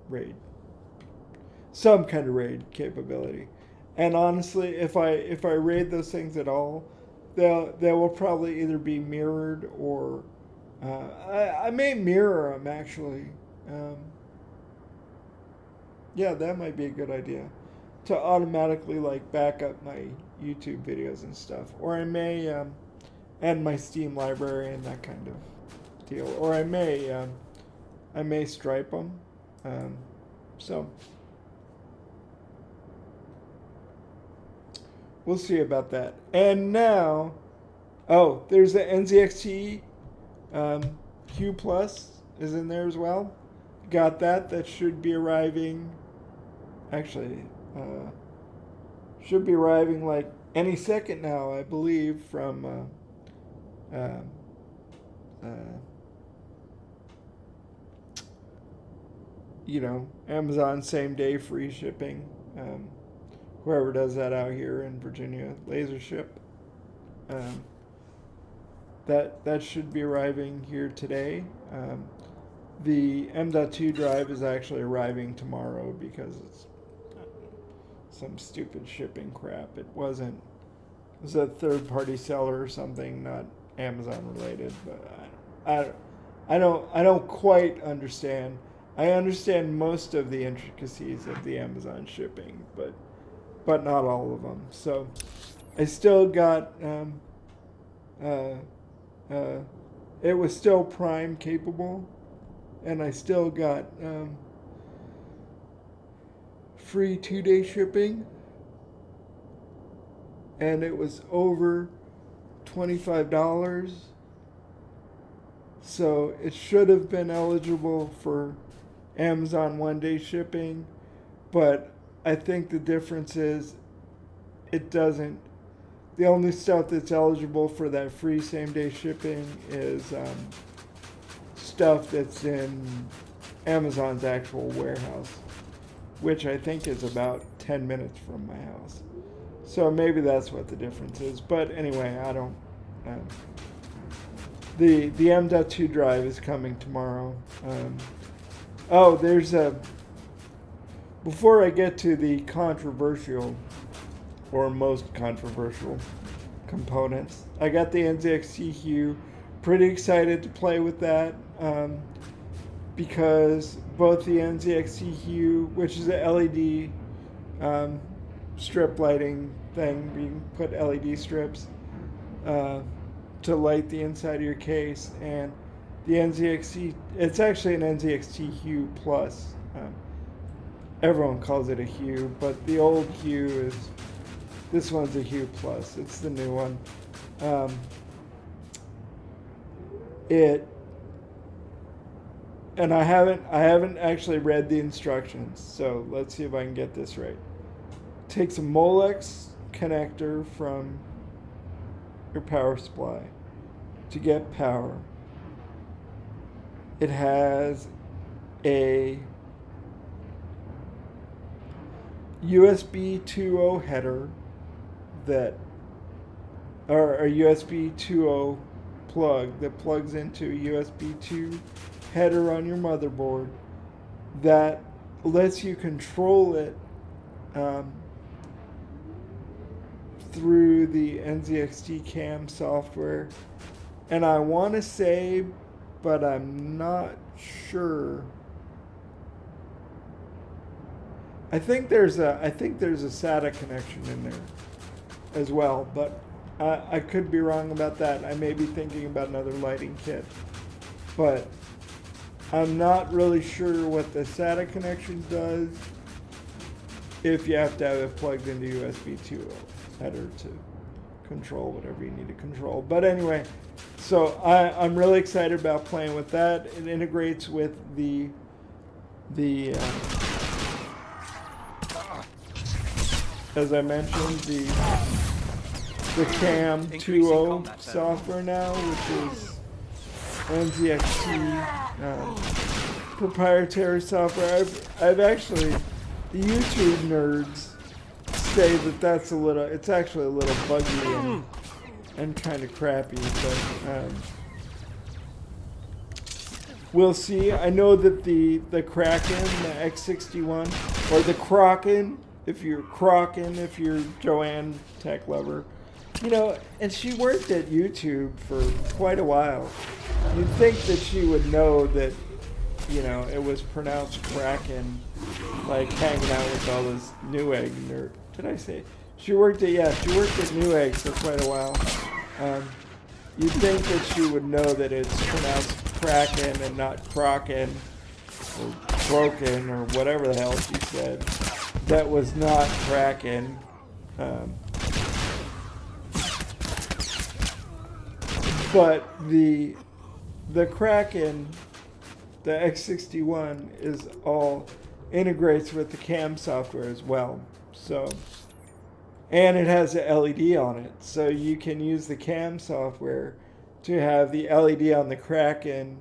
RAID, some kind of RAID capability. And honestly, if I RAID those things at all, they will probably either be mirrored or I may mirror them actually. Yeah, that might be a good idea to automatically like back up my YouTube videos and stuff. Or I may and my Steam library and that kind of deal. Or I may stripe them. So we'll see about that. And now, oh, there's the NZXT Q Plus is in there as well. Got that. That should be arriving. Actually, should be arriving like any second now, I believe, from Amazon same day free shipping. Whoever does that out here in Virginia, Laser Ship. That should be arriving here today. The M.2 drive is actually arriving tomorrow because it's some stupid shipping crap. It was a third-party seller or something, not Amazon related. But I don't quite understand. I understand most of the intricacies of the Amazon shipping, but not all of them. So I still got it was still Prime capable, and I still got free 2-day shipping, and it was over $25. So it should have been eligible for Amazon 1-day shipping, but I think the difference is it doesn't. The only stuff that's eligible for that free same-day shipping is stuff that's in Amazon's actual warehouse, which I think is about 10 minutes from my house. So maybe that's what the difference is. But anyway, I don't. The M.2 drive is coming tomorrow. There's a. Before I get to the controversial, or most controversial components, I got the NZXT Hue. Pretty excited to play with that because both the NZXT Hue, which is a LED strip lighting thing, you can put LED strips to light the inside of your case, and the NZXT, it's actually an NZXT Hue Plus. Everyone calls it a Hue, but the old Hue is, this one's a Hue Plus. It's the new one. And I haven't actually read the instructions, so let's see if I can get this right. Takes a Molex connector from your power supply to get power. It has a USB 2.0 header or a USB 2.0 plug that plugs into a USB 2 header on your motherboard that lets you control it through the NZXT Cam software. And I want to say, but I'm not sure. I think there's a SATA connection in there as well, but I could be wrong about that. I may be thinking about another lighting kit. But I'm not really sure what the SATA connection does if you have to have it plugged into USB 2 header to control whatever you need to control. But anyway, so I'm really excited about playing with that. It integrates with the as I mentioned, the CAM 2.0 software now, which is NZXT proprietary software. I've actually, the YouTube nerds say that that's it's actually a little buggy and kind of crappy, but we'll see. I know that the Kraken, the X61, or the Kraken, if you're Joanne Tech Lover, you know, and she worked at YouTube for quite a while. You'd think that she would know that, you know, it was pronounced Kraken, like hanging out with all this Newegg nerd. Did I say? She worked at Newegg for quite a while. You'd think that she would know that it's pronounced Kraken and not Kraken, or Broken, or whatever the hell she said. That was not Kraken. But the Kraken, the X61, is all integrates with the CAM software as well. So, and it has a LED on it, so you can use the CAM software to have the LED on the Kraken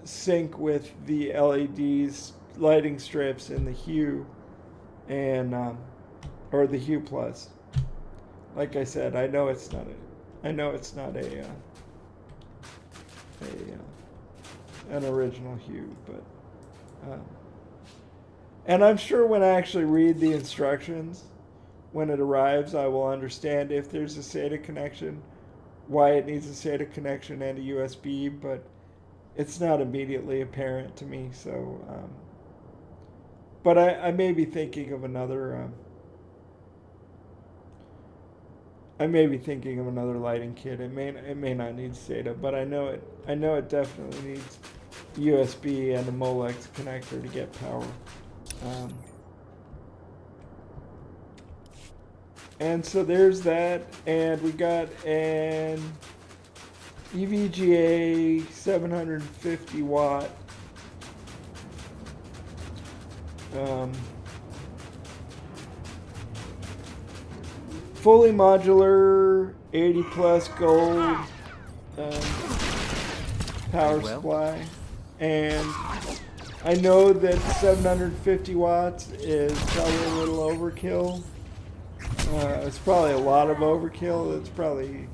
sync with the LEDs, lighting strips in the Hue, and or the Hue Plus. Like I said, I know it's not an original Hue, but and I'm sure when I actually read the instructions, when it arrives, I will understand if there's a SATA connection, why it needs a SATA connection and a USB, but it's not immediately apparent to me. So, but I may be thinking of another. I may be thinking of another lighting kit. It may not need SATA, but I know it definitely needs USB and a Molex connector to get power. And so there's that, and we got an EVGA 750 watt fully modular 80 plus gold power supply, and I know that 750 watts is probably a little overkill. It's probably a lot of overkill. It's probably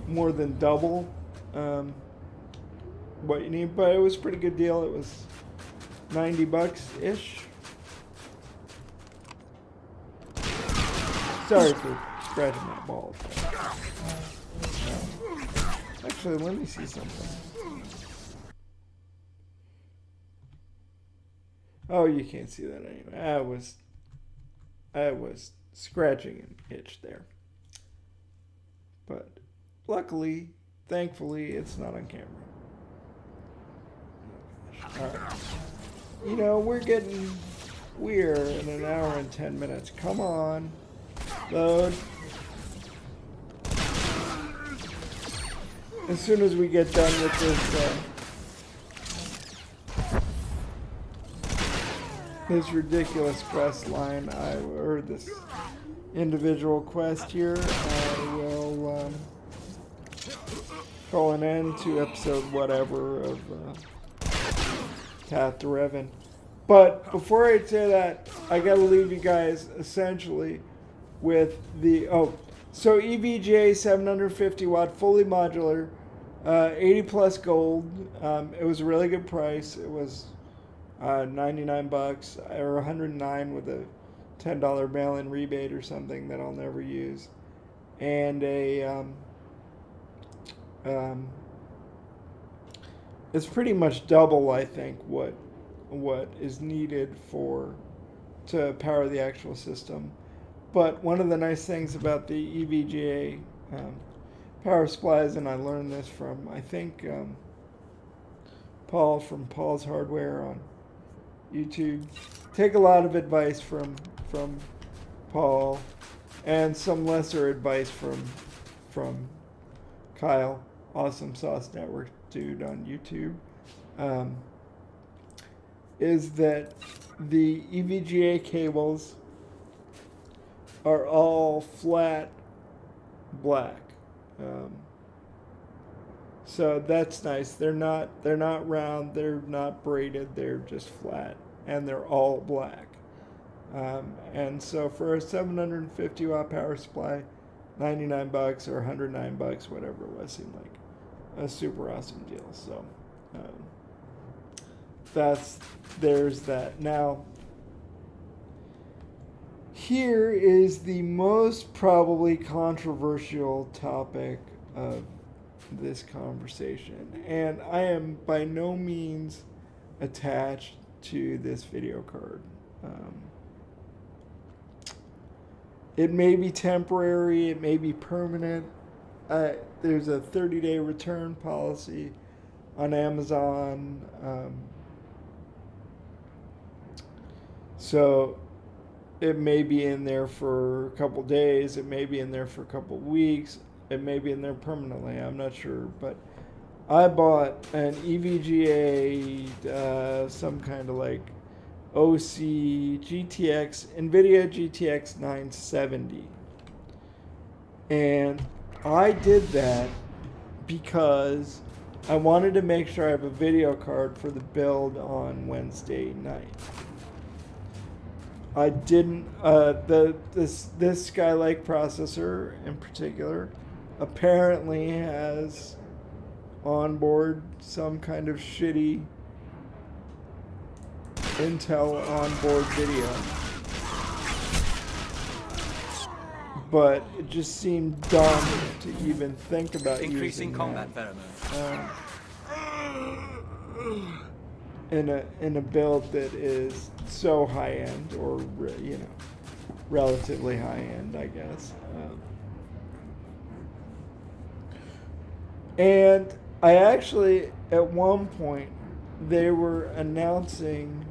more than double what you need, but it was a pretty good deal. It was $90-ish. Sorry for scratching my balls. Actually, let me see something. Oh, you can't see that anyway. I was scratching an itch there. But luckily, thankfully, it's not on camera. Alright. You know, we're in an hour and 10 minutes. Come on. Load. As soon as we get done with this ridiculous quest line, or this individual quest here, I will call an end to episode whatever of Path to Revan. But before I say that, I gotta leave you guys essentially with so EVGA 750 watt fully modular, 80 plus gold. It was a really good price. It was $99 or $109 with a $10 mail-in rebate or something that I'll never use, and it's pretty much double, I think, what is needed to power the actual system. But one of the nice things about the EVGA power supplies, and I learned this from, I think, Paul from Paul's Hardware on YouTube. Take a lot of advice from Paul, and some lesser advice from Kyle, Awesome Sauce Network dude on YouTube. Is that the EVGA cables are all flat black. So that's nice. They're not round, they're not braided, they're just flat, and they're all black. And so for a 750 watt power supply, $99 or $109, whatever it was, seemed like a super awesome deal. So there's that. Now, here is the most probably controversial topic of this conversation, and I am by no means attached to this video card. It may be temporary, it may be permanent. There's a 30-day return policy on Amazon. So it may be in there for a couple days, it may be in there for a couple weeks, it may be in there permanently, I'm not sure. But I bought an EVGA, some kind of like OC GTX, NVIDIA GTX 970. And I did that because I wanted to make sure I have a video card for the build on Wednesday night. I didn't, this Skylake processor in particular apparently has on board some kind of shitty Intel onboard video. But it just seemed dumb to even think about Increasing using combat that. pheromones. In a build that is so high end, or relatively high end, I guess. And I actually, at one point, they were announcing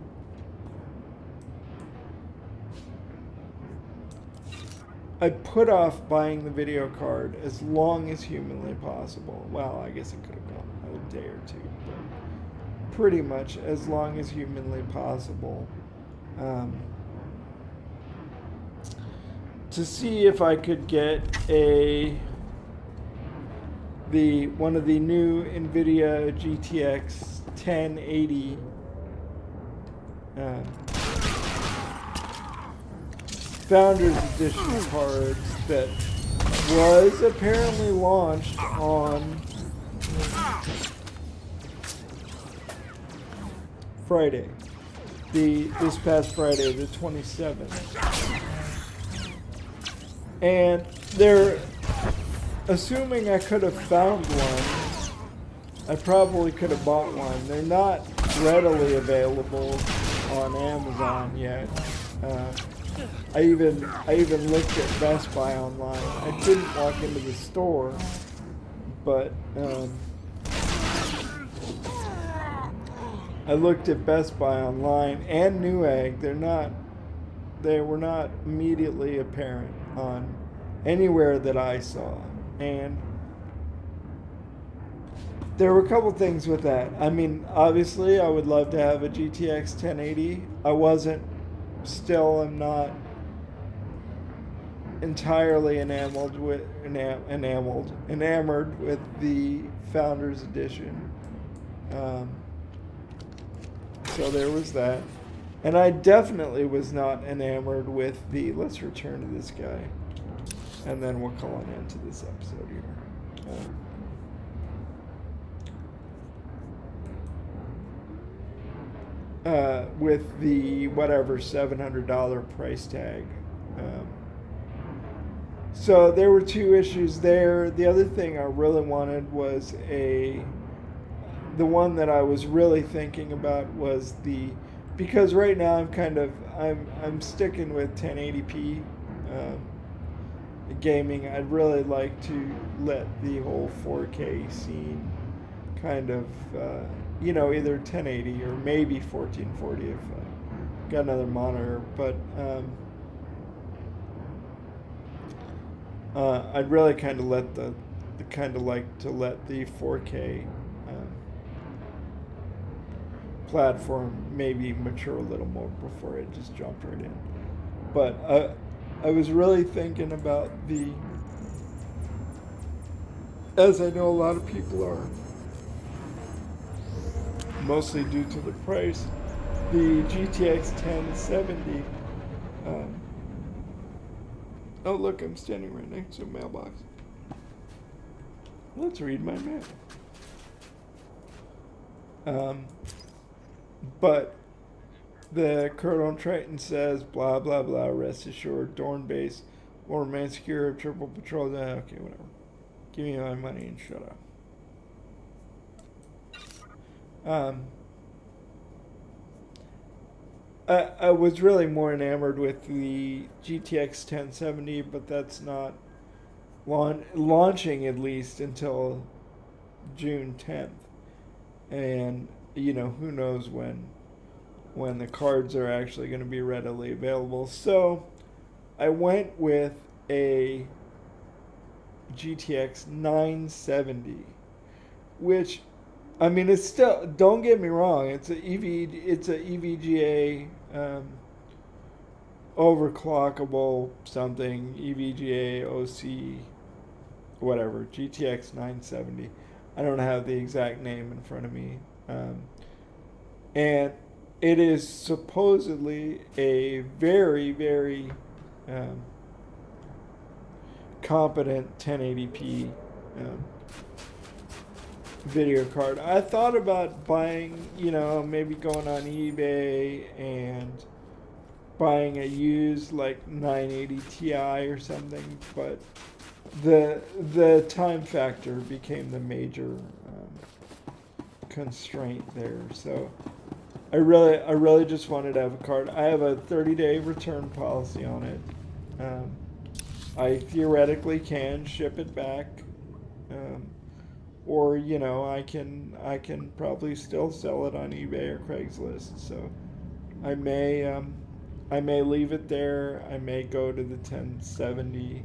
I put off buying the video card as long as humanly possible. Well, I guess it could have gone another day or two, but pretty much as long as humanly possible, to see if I could get one of the new NVIDIA GTX 1080 Founders Edition cards that was apparently launched on Friday, this past Friday, the 27th. And they're assuming I could have found one. I probably could have bought one. They're not readily available on Amazon yet. I even looked at Best Buy online. I didn't walk into the store, but I looked at Best Buy online and Newegg. They were not immediately apparent on anywhere that I saw. And there were a couple things with that. I mean, obviously, I would love to have a GTX 1080. I'm not entirely enamored with the Founders Edition. So there was that. And I definitely was not enamored with the, let's return to this guy, and then we'll call an end to this episode here. With the whatever $700 price tag. So there were two issues there. The other thing I really wanted was the one that I was really thinking about was because right now I'm sticking with 1080p gaming, I'd really like to let the whole 4K scene kind of, either 1080 or maybe 1440 if I got another monitor. But I'd really kind of let the 4K platform maybe mature a little more before it just jumped right in. But I was really thinking about as I know a lot of people are, mostly due to the price, the GTX 1070. Oh look, I'm standing right next to a mailbox. Let's read my mail. But the Colonel Triton says, blah, blah, blah, rest assured, Dorn base will remain secure, triple patrol. Okay, whatever. Give me my money and shut up. I was really more enamored with the GTX 1070, but that's not launching at least until June 10th. And, who knows when the cards are actually going to be readily available. So I went with a GTX 970, which, I mean, it's still, don't get me wrong, it's a EVGA overclockable something, EVGA OC whatever, GTX 970. I don't have the exact name in front of me. And it is supposedly a very, very competent 1080p video card. I thought about buying, maybe going on eBay and buying a used like 980 Ti or something, but the time factor became the major constraint there. So I really just wanted to have a card. I have a 30-day return policy on it. I theoretically can ship it back, or I can probably still sell it on eBay or Craigslist. So I may leave it there. I may go to the 1070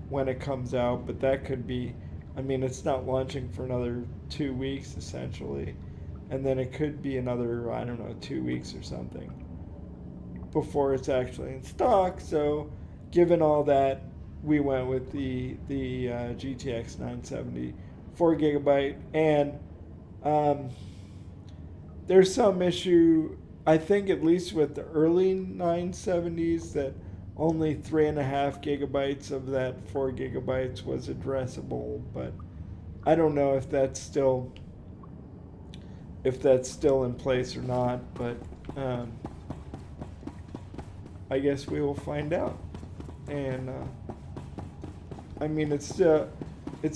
when it comes out, but that could be, it's not launching for another 2 weeks essentially, and then it could be another 2 weeks or something before it's actually in stock. So given all that, we went with the GTX 970, 4 gigabyte, and there's some issue, I think, at least with the early 970s, that only 3.5 gigabytes of that 4 gigabytes was addressable, but I don't know if that's still in place or not, but I guess we will find out. And it's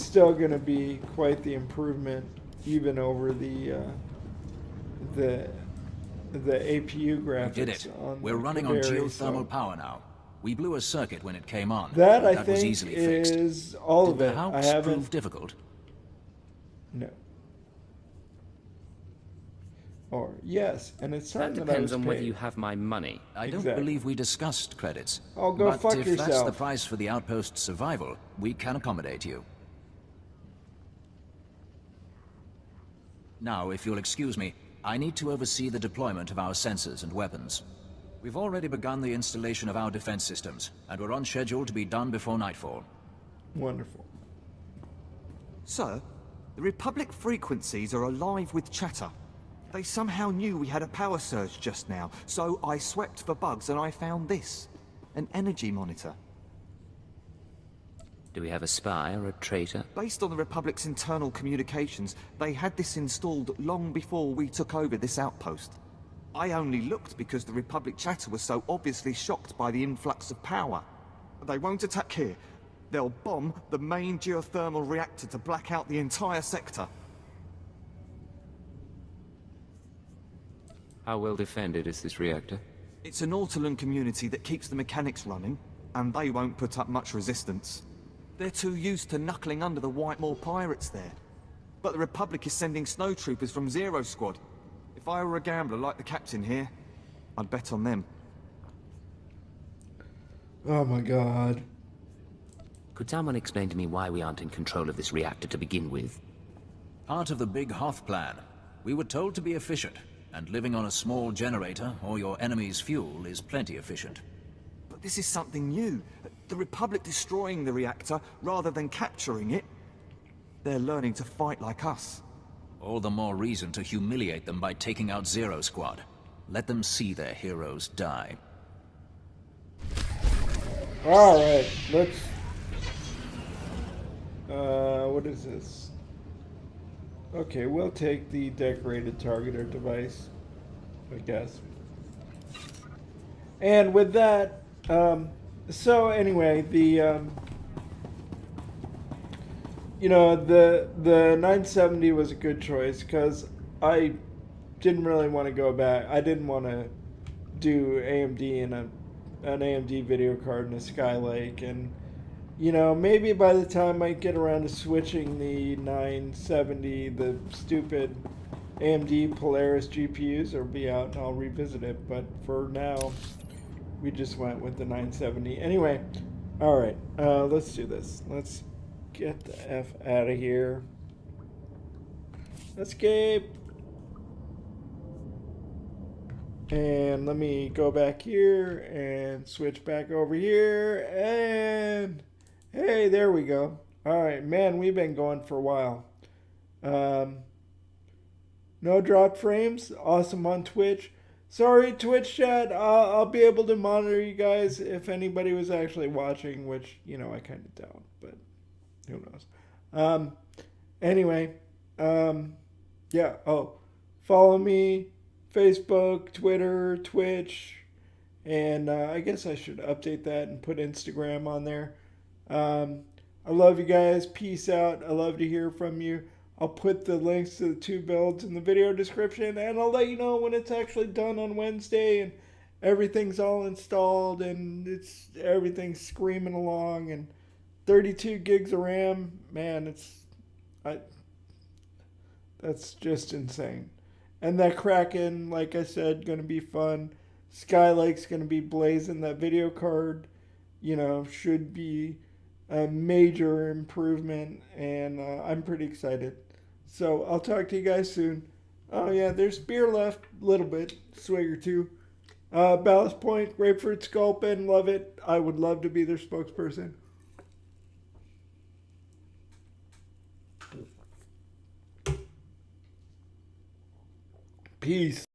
still going to be quite the improvement, even over the APU graphics. We did it. We're running on geothermal power now. We blew a circuit when it came on. That I was think easily fixed. is all of Did it. the house I haven't prove difficult? No. Or yes, and it's That something depends that I was on whether paid. you have my money. I don't Exactly. believe we discussed credits. Oh, go but fuck if yourself. that's the price for the outpost's survival, we can accommodate you. Now, if you'll excuse me, I need to oversee the deployment of our sensors and weapons. We've already begun the installation of our defense systems, and we're on schedule to be done before nightfall. Wonderful. Sir, the Republic frequencies are alive with chatter. They somehow knew we had a power surge just now, so I swept for bugs and I found this. An energy monitor. Do we have a spy or a traitor? Based on the Republic's internal communications, they had this installed long before we took over this outpost. I only looked because the Republic chatter was so obviously shocked by the influx of power. They won't attack here. They'll bomb the main geothermal reactor to black out the entire sector. How well defended is this reactor? It's an Ortolan community that keeps the mechanics running, and they won't put up much resistance. They're too used to knuckling under the Whitemore pirates there. But the Republic is sending snow troopers from Zero Squad. If I were a gambler like the captain here, I'd bet on them. Oh my god. Could someone explain to me why we aren't in control of this reactor to begin with? Part of the big Hoth plan. We were told to be efficient, and living on a small generator or your enemy's fuel is plenty efficient. But this is something new. The Republic destroying the reactor rather than capturing it. They're learning to fight like us. All the more reason to humiliate them by taking out Zero Squad. Let them see their heroes die. Alright, let's... what is this? Okay, we'll take the decorated targeter device, I guess. And with that, so anyway, the, you know, the 970 was a good choice because I didn't really want to go back. I didn't want to do AMD and an AMD video card and a Skylake, and you know, maybe by the time I get around to switching the 970, the stupid AMD Polaris GPUs will be out and I'll revisit it. But for now, we just went with the 970. Anyway, alright, let's do this. Let's get the F out of here. Escape. And let me go back here and switch back over here. And hey, there we go. Alright, man, we've been going for a while. No drop frames. Awesome on Twitch. Sorry, Twitch chat. I'll be able to monitor you guys if anybody was actually watching, which, you know, I kind of doubt, but who knows. Anyway, yeah. Oh, follow me. Facebook, Twitter, Twitch, and I guess I should update that and put Instagram on there. I love you guys. Peace out. I love to hear from you. I'll put the links to the two builds in the video description, and I'll let you know when it's actually done on Wednesday and everything's all installed and everything's screaming along, and 32 gigs of RAM. Man, that's just insane. And that Kraken, like I said, going to be fun. Skylake's going to be blazing. That video card, you know, should be a major improvement. And I'm pretty excited. So I'll talk to you guys soon. Oh, yeah, there's beer left. A little bit. Swig or two. Ballast Point, Grapefruit Sculpin. Love it. I would love to be their spokesperson. Peace.